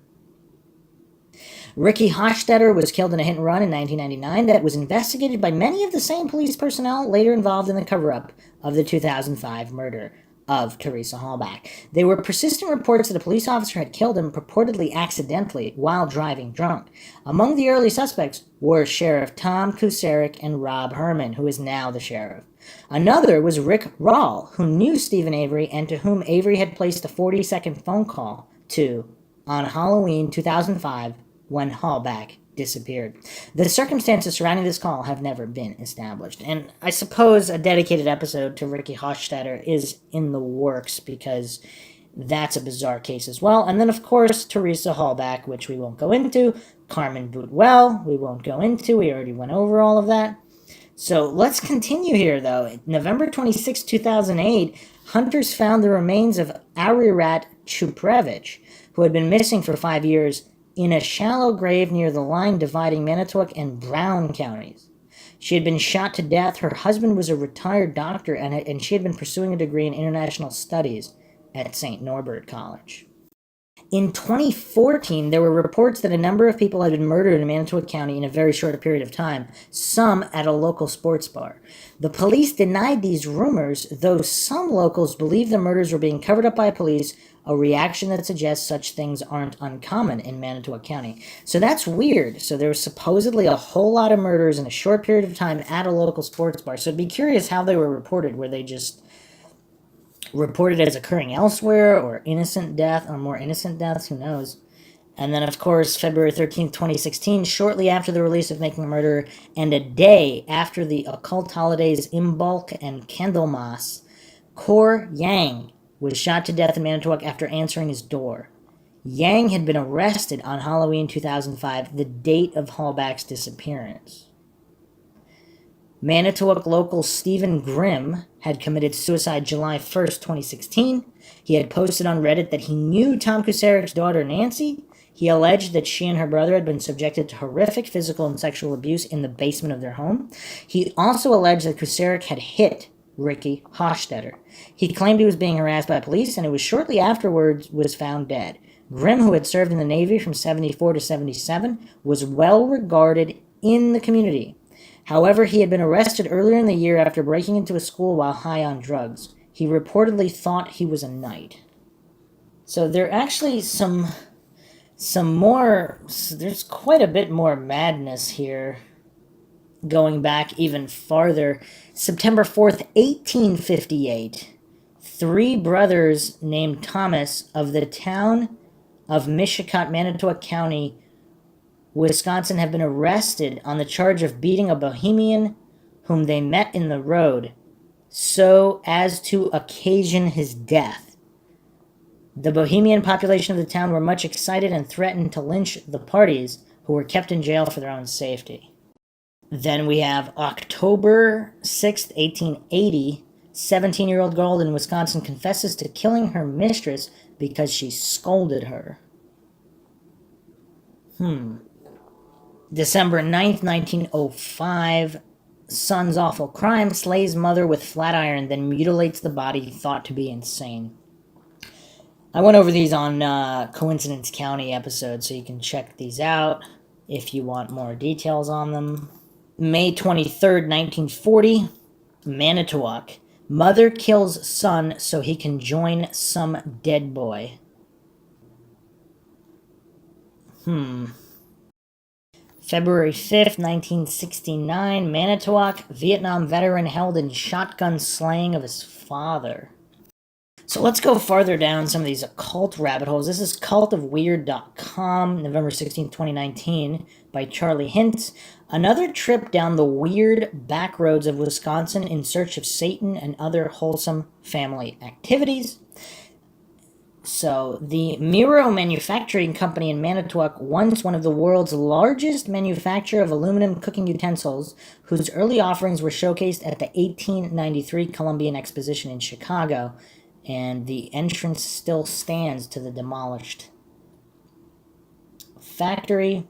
Ricky Hochstetter was killed in a hit-and-run in 1999 that was investigated by many of the same police personnel later involved in the cover-up of the 2005 murder of Teresa Hallback. There were persistent reports that a police officer had killed him purportedly accidentally while driving drunk. Among the early suspects were Sheriff Tom Kucerik and Rob Herman, who is now the sheriff. Another was Rick Rawl, who knew Stephen Avery and to whom Avery had placed a 40-second phone call to on Halloween 2005 when Hallback disappeared. The circumstances surrounding this call have never been established, and I suppose a dedicated episode to Ricky Hochstetter is in the works because that's a bizarre case as well. And then, of course, Teresa Hallback, which we won't go into, Carmen Boutwell, we won't go into, we already went over all of that. So let's continue here, though. November 26, 2008, hunters found the remains of Arirat Chuprevich, who had been missing for 5 years, in a shallow grave near the line dividing Manitowoc and Brown counties. She had been shot to death. Her husband was a retired doctor, and she had been pursuing a degree in international studies at St. Norbert College. In 2014, there were reports that a number of people had been murdered in Manitowoc County in a very short period of time, some at a local sports bar. The police denied these rumors, though some locals believe the murders were being covered up by police, a reaction that suggests such things aren't uncommon in Manitowoc County. So that's weird. So there was supposedly a whole lot of murders in a short period of time at a local sports bar. So I'd be curious how they were reported. Were they just reported as occurring elsewhere, or innocent death, or more innocent deaths? Who knows? And then, of course, February 13th, 2016, shortly after the release of Making a Murderer, and a day after the occult holidays Imbolc and Candlemas, Cor Yang was shot to death in Manitowoc after answering his door. Yang had been arrested on Halloween 2005, the date of Hallback's disappearance. Manitowoc local Stephen Grimm had committed suicide July 1st, 2016. He had posted on Reddit that he knew Tom Kusaric's daughter Nancy. He alleged that she and her brother had been subjected to horrific physical and sexual abuse in the basement of their home. He also alleged that Kusaric had hit Ricky Hochstetter. He claimed he was being harassed by police, and it was shortly afterwards was found dead. Grimm, who had served in the Navy from 74 to 77, was well regarded in the community. However, he had been arrested earlier in the year after breaking into a school while high on drugs. He reportedly thought he was a knight. So there are actually some more, there's quite a bit more madness here. Going back even farther, September 4th, 1858, 3 brothers named Thomas of the town of MINDSHOCK, Manitowoc County, Wisconsin, have been arrested on the charge of beating a Bohemian whom they met in the road so as to occasion his death. The Bohemian population of the town were much excited and threatened to lynch the parties, who were kept in jail for their own safety. Then we have October 6th, 1880, 17-year-old girl in Wisconsin confesses to killing her mistress because she scolded her. December 9th, 1905, son's awful crime, slays mother with flat iron, then mutilates the body, thought to be insane. I went over these on Coincidence County episode, so you can check these out if you want more details on them. May 23rd, 1940, Manitowoc. Mother kills son so he can join some dead boy. February 5th, 1969, Manitowoc. Vietnam veteran held in shotgun slaying of his father. So let's go farther down some of these occult rabbit holes. This is cultofweird.com, November 16, 2019, by Charlie Hintz. Another trip down the weird back roads of Wisconsin in search of Satan and other wholesome family activities. So, the Miro Manufacturing Company in Manitowoc, once one of the world's largest manufacturer of aluminum cooking utensils, whose early offerings were showcased at the 1893 Columbian Exposition in Chicago, and the entrance still stands to the demolished factory.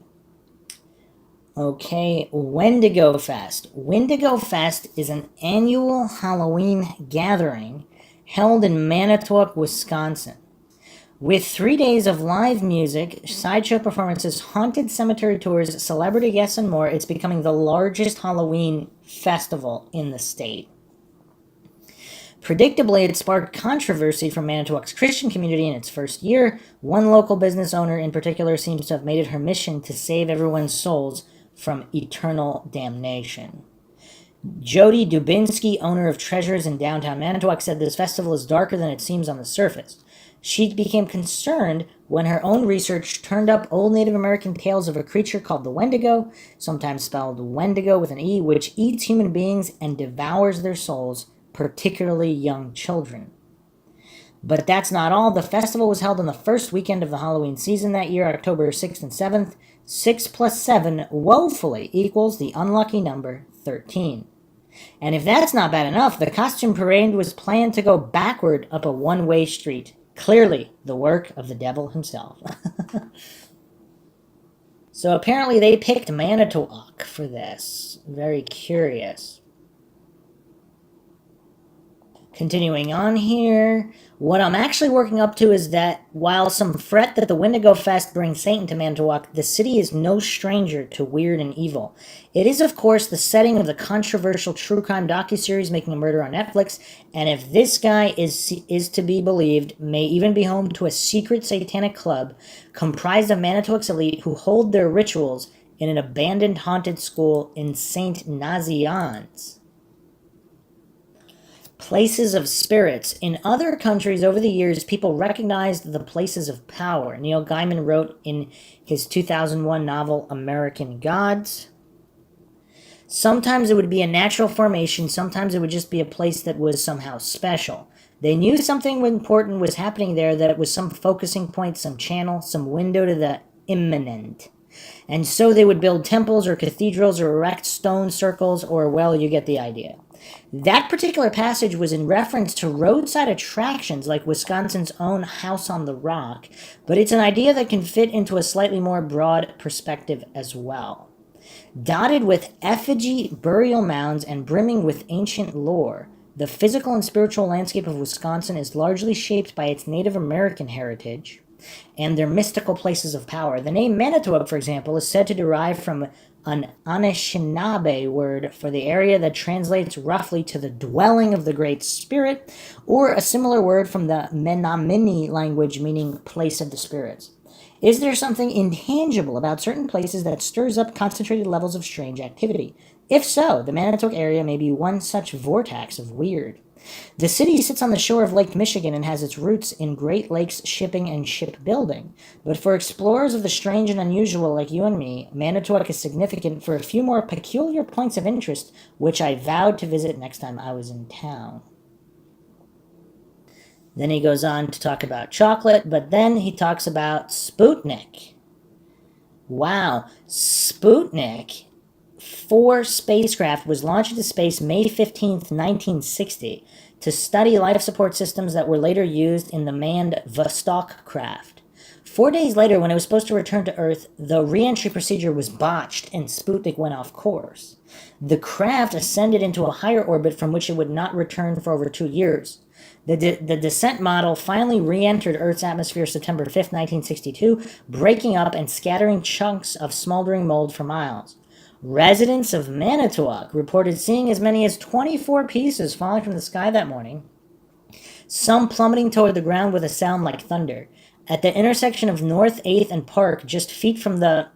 Okay, Wendigo Fest. Wendigo Fest is an annual Halloween gathering held in Manitowoc, Wisconsin. With 3 days of live music, sideshow performances, haunted cemetery tours, celebrity guests, and more, it's becoming the largest Halloween festival in the state. Predictably, it sparked controversy from Manitowoc's Christian community in its first year. One local business owner in particular seems to have made it her mission to save everyone's souls from eternal damnation. Jody Dubinsky, owner of Treasures in downtown Manitowoc, said this festival is darker than it seems on the surface. She became concerned when her own research turned up old Native American tales of a creature called the Wendigo, sometimes spelled Wendigo with an E, which eats human beings and devours their souls, particularly young children. But that's not all. The festival was held on the first weekend of the Halloween season that year, October 6th and 7th. 6 plus 7 woefully equals the unlucky number 13. And if that's not bad enough, the costume parade was planned to go backward up a one-way street. Clearly the work of the devil himself. So apparently they picked Manitowoc for this. Very curious. Continuing on here, what I'm actually working up to is that while some fret that the Wendigo Fest brings Satan to Manitowoc, the city is no stranger to weird and evil. It is, of course, the setting of the controversial true crime docuseries Making a Murder on Netflix, and if this guy is to be believed, may even be home to a secret satanic club comprised of Manitowoc's elite who hold their rituals in an abandoned haunted school in St. Nazianz. Places of spirits. In other countries over the years, people recognized the places of power. Neil Gaiman wrote in his 2001 novel American Gods. Sometimes it would be a natural formation, sometimes it would just be a place that was somehow special. They knew something important was happening there, that it was some focusing point, some channel, some window to the immanent. And so they would build temples or cathedrals or erect stone circles, or, well, you get the idea. That particular passage was in reference to roadside attractions like Wisconsin's own House on the Rock, but it's an idea that can fit into a slightly more broad perspective as well. Dotted with effigy burial mounds and brimming with ancient lore, the physical and spiritual landscape of Wisconsin is largely shaped by its Native American heritage and their mystical places of power. The name Manitowoc, for example, is said to derive from an Anishinaabe word for the area that translates roughly to the dwelling of the Great Spirit, or a similar word from the Menominee language meaning place of the spirits. Is there something intangible about certain places that stirs up concentrated levels of strange activity? If so, the Manitowoc area may be one such vortex of weird. The city sits on the shore of Lake Michigan and has its roots in Great Lakes shipping and shipbuilding. But for explorers of the strange and unusual like you and me, Manitowoc is significant for a few more peculiar points of interest, which I vowed to visit next time I was in town. Then he goes on to talk about chocolate, but then he talks about Sputnik. Wow, Sputnik 4 spacecraft was launched into space May 15th, 1960, to study life support systems that were later used in the manned Vostok craft. 4 days later, when it was supposed to return to Earth, the re-entry procedure was botched and Sputnik went off course. The craft ascended into a higher orbit from which it would not return for over 2 years. The descent model finally re-entered Earth's atmosphere September 5th, 1962, breaking up and scattering chunks of smoldering mold for miles. Residents of Manitowoc reported seeing as many as 24 pieces falling from the sky that morning, some plummeting toward the ground with a sound like thunder. At the intersection of North 8th and Park, just feet from the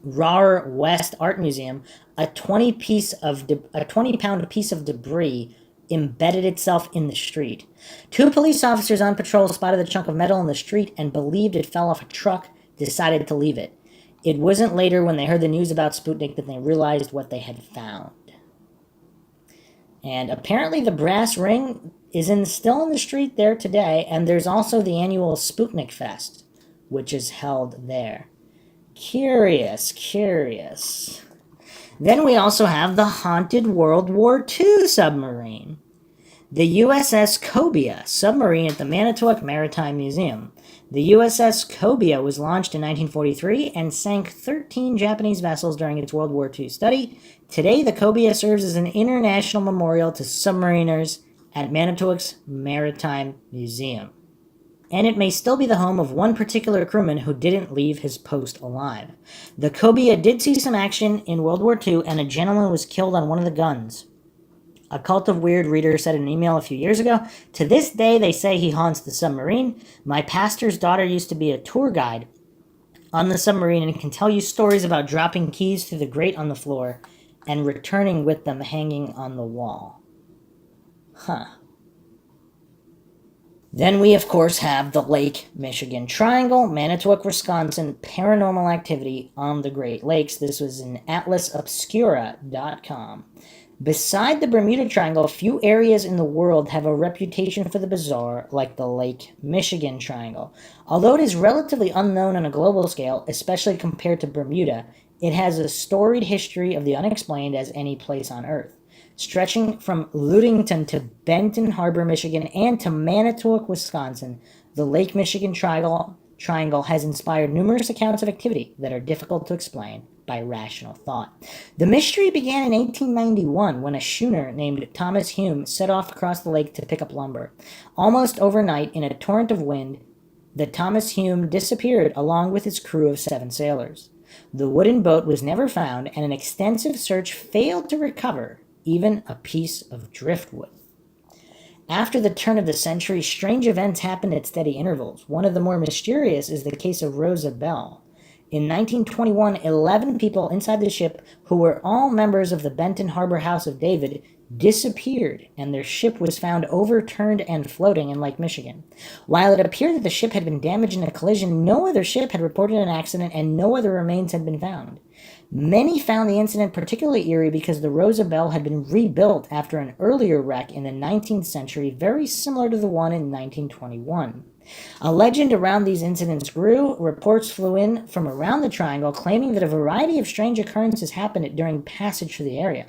Rar West Art Museum, a 20-pound piece of debris embedded itself in the street. 2 police officers on patrol spotted the chunk of metal in the street and believed it fell off a truck, decided to leave it. It wasn't later when they heard the news about Sputnik that they realized what they had found. And apparently the brass ring is still in the street there today, and there's also the annual Sputnik Fest, which is held there. Curious. Then we also have the haunted World War II submarine. The USS Cobia, submarine at the Manitowoc Maritime Museum. The USS Cobia was launched in 1943 and sank 13 Japanese vessels during its World War II study. Today, the Cobia serves as an international memorial to submariners at Manitowoc's Maritime Museum. And it may still be the home of one particular crewman who didn't leave his post alive. The Cobia did see some action in World War II, and a gentleman was killed on one of the guns. A Cult of Weird reader said in an email a few years ago, "To this day they say he haunts the submarine. My pastor's daughter used to be a tour guide on the submarine and can tell you stories about dropping keys through the grate on the floor and returning with them hanging on the wall." Then we, of course, have the Lake Michigan Triangle, Manitowoc, Wisconsin, paranormal activity on the Great Lakes. This was in atlasobscura.com. Beside the Bermuda Triangle, few areas in the world have a reputation for the bizarre like the Lake Michigan Triangle. Although it is relatively unknown on a global scale, especially compared to Bermuda, it has a storied history of the unexplained as any place on Earth. Stretching from Ludington to Benton Harbor, Michigan, and to Manitowoc, Wisconsin, the Lake Michigan Triangle triangle has inspired numerous accounts of activity that are difficult to explain by rational thought. The mystery began in 1891 when a schooner named Thomas Hume set off across the lake to pick up lumber. Almost overnight, in a torrent of wind, the Thomas Hume disappeared along with his crew of 7 sailors. The wooden boat was never found, and an extensive search failed to recover even a piece of driftwood. After the turn of the century, strange events happened at steady intervals. One of the more mysterious is the case of Rosa Bell. In 1921, 11 people inside the ship, who were all members of the Benton Harbor House of David, disappeared, and their ship was found overturned and floating in Lake Michigan. While it appeared that the ship had been damaged in a collision, no other ship had reported an accident, and no other remains had been found. Many found the incident particularly eerie because the Rosa Bell had been rebuilt after an earlier wreck in the 19th century, very similar to the one in 1921. A legend around these incidents grew. Reports flew in from around the triangle claiming that a variety of strange occurrences happened during passage through the area.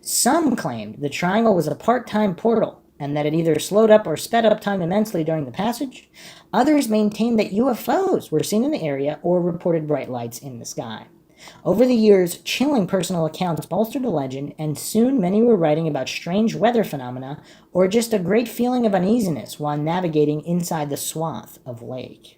Some claimed the triangle was a part-time portal and that it either slowed up or sped up time immensely during the passage. Others maintained that UFOs were seen in the area or reported bright lights in the sky. Over the years, chilling personal accounts bolstered the legend, and soon many were writing about strange weather phenomena or just a great feeling of uneasiness while navigating inside the swath of lake.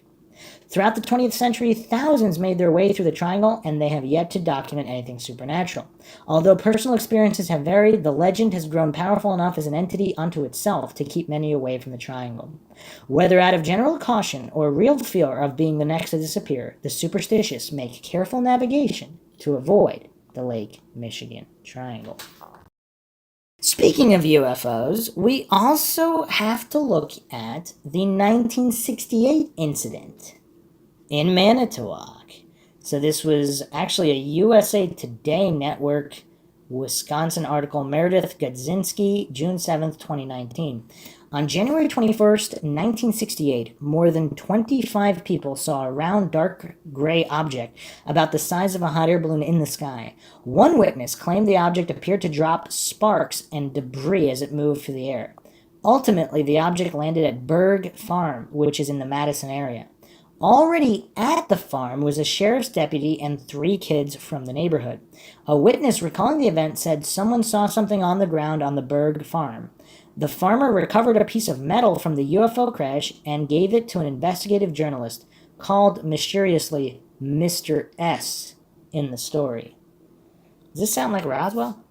Throughout the 20th century, thousands made their way through the triangle, and they have yet to document anything supernatural. Although personal experiences have varied, the legend has grown powerful enough as an entity unto itself to keep many away from the triangle. Whether out of general caution or real fear of being the next to disappear, the superstitious make careful navigation to avoid the Lake Michigan Triangle. Speaking of UFOs, we also have to look at the 1968 incident in Manitowoc. So this was actually a USA Today Network Wisconsin article, Meredith Gudzinski, June 7th, 2019. On January 21st, 1968, more than 25 people saw a round, dark gray object about the size of a hot air balloon in the sky. One witness claimed the object appeared to drop sparks and debris as it moved through the air. Ultimately, the object landed at Berg Farm, which is in the Madison area. Already at the farm was a sheriff's deputy and 3 kids from the neighborhood. A witness recalling the event said someone saw something on the ground on the Berg Farm. The farmer recovered a piece of metal from the UFO crash and gave it to an investigative journalist called mysteriously Mr. S in the story. Does this sound like Roswell?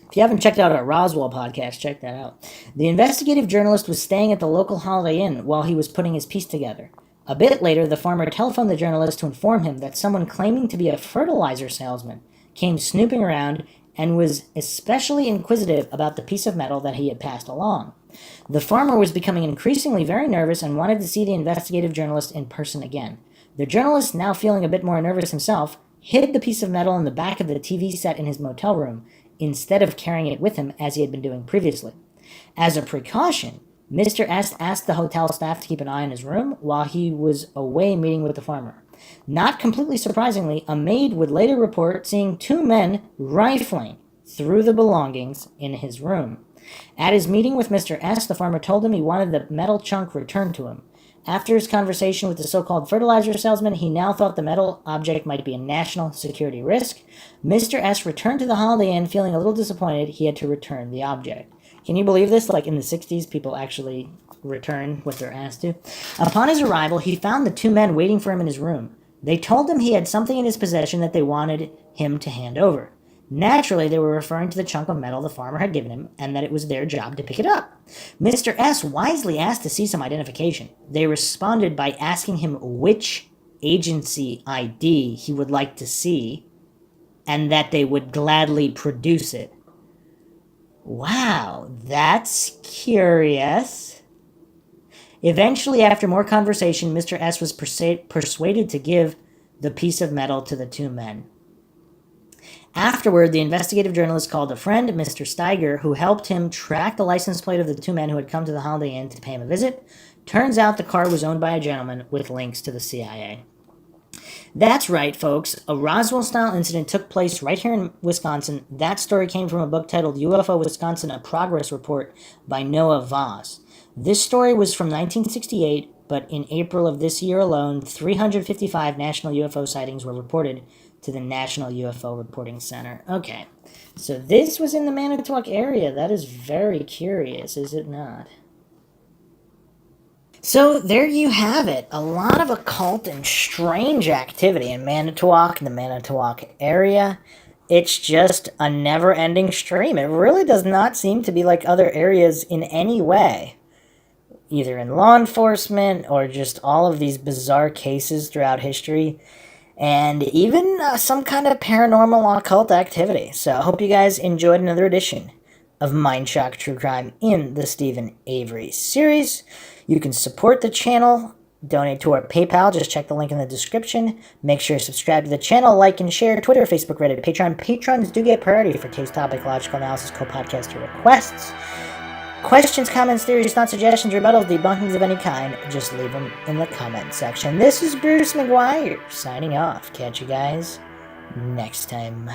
If you haven't checked out our Roswell podcast, check that out. The investigative journalist was staying at the local Holiday Inn while he was putting his piece together. A bit later, the farmer telephoned the journalist to inform him that someone claiming to be a fertilizer salesman came snooping around and was especially inquisitive about the piece of metal that he had passed along. The farmer was becoming increasingly very nervous and wanted to see the investigative journalist in person again. The journalist, now feeling a bit more nervous himself, hid the piece of metal in the back of the TV set in his motel room instead of carrying it with him as he had been doing previously. As a precaution, Mr. S asked the hotel staff to keep an eye on his room while he was away meeting with the farmer. Not completely surprisingly, a maid would later report seeing 2 men rifling through the belongings in his room. At his meeting with Mr. S, the farmer told him he wanted the metal chunk returned to him. After his conversation with the so-called fertilizer salesman, he now thought the metal object might be a national security risk. Mr. S returned to the Holiday Inn feeling a little disappointed he had to return the object. Can you believe this? Like in the 60s, people actually return what they're asked to. Upon his arrival, he found the 2 men waiting for him in his room. They told him he had something in his possession that they wanted him to hand over. Naturally, they were referring to the chunk of metal the farmer had given him, and that it was their job to pick it up. Mr. S wisely asked to see some identification. They responded by asking him which agency ID he would like to see, and that they would gladly produce it. Wow, that's curious. Eventually, after more conversation, Mr. S was persuaded to give the piece of metal to the 2 men. Afterward, the investigative journalist called a friend, Mr. Steiger, who helped him track the license plate of the 2 men who had come to the Holiday Inn to pay him a visit. Turns out the car was owned by a gentleman with links to the CIA. That's right, folks. A Roswell-style incident took place right here in Wisconsin. That story came from a book titled UFO Wisconsin, A Progress Report by Noah Voss. This story was from 1968, but in April of this year alone, 355 national UFO sightings were reported to the National UFO Reporting Center. Okay, so this was in the Manitowoc area. That is very curious, is it not? So there you have it. A lot of occult and strange activity in Manitowoc and the Manitowoc area. It's just a never-ending stream. It really does not seem to be like other areas in any way, either in law enforcement or just all of these bizarre cases throughout history, and even some kind of paranormal occult activity. So I hope you guys enjoyed another edition of MindShock True Crime in the Stephen Avery series. You can support the channel, donate to our PayPal, just check the link in the description. Make sure you subscribe to the channel, like and share, Twitter, Facebook, Reddit, Patreon. Patrons do get priority for case topic, logical analysis, co-podcaster requests. Questions, comments, theories, thoughts, suggestions, rebuttals, debunkings of any kind, just leave them in the comment section. This is Bruce McGuire, signing off. Catch you guys next time.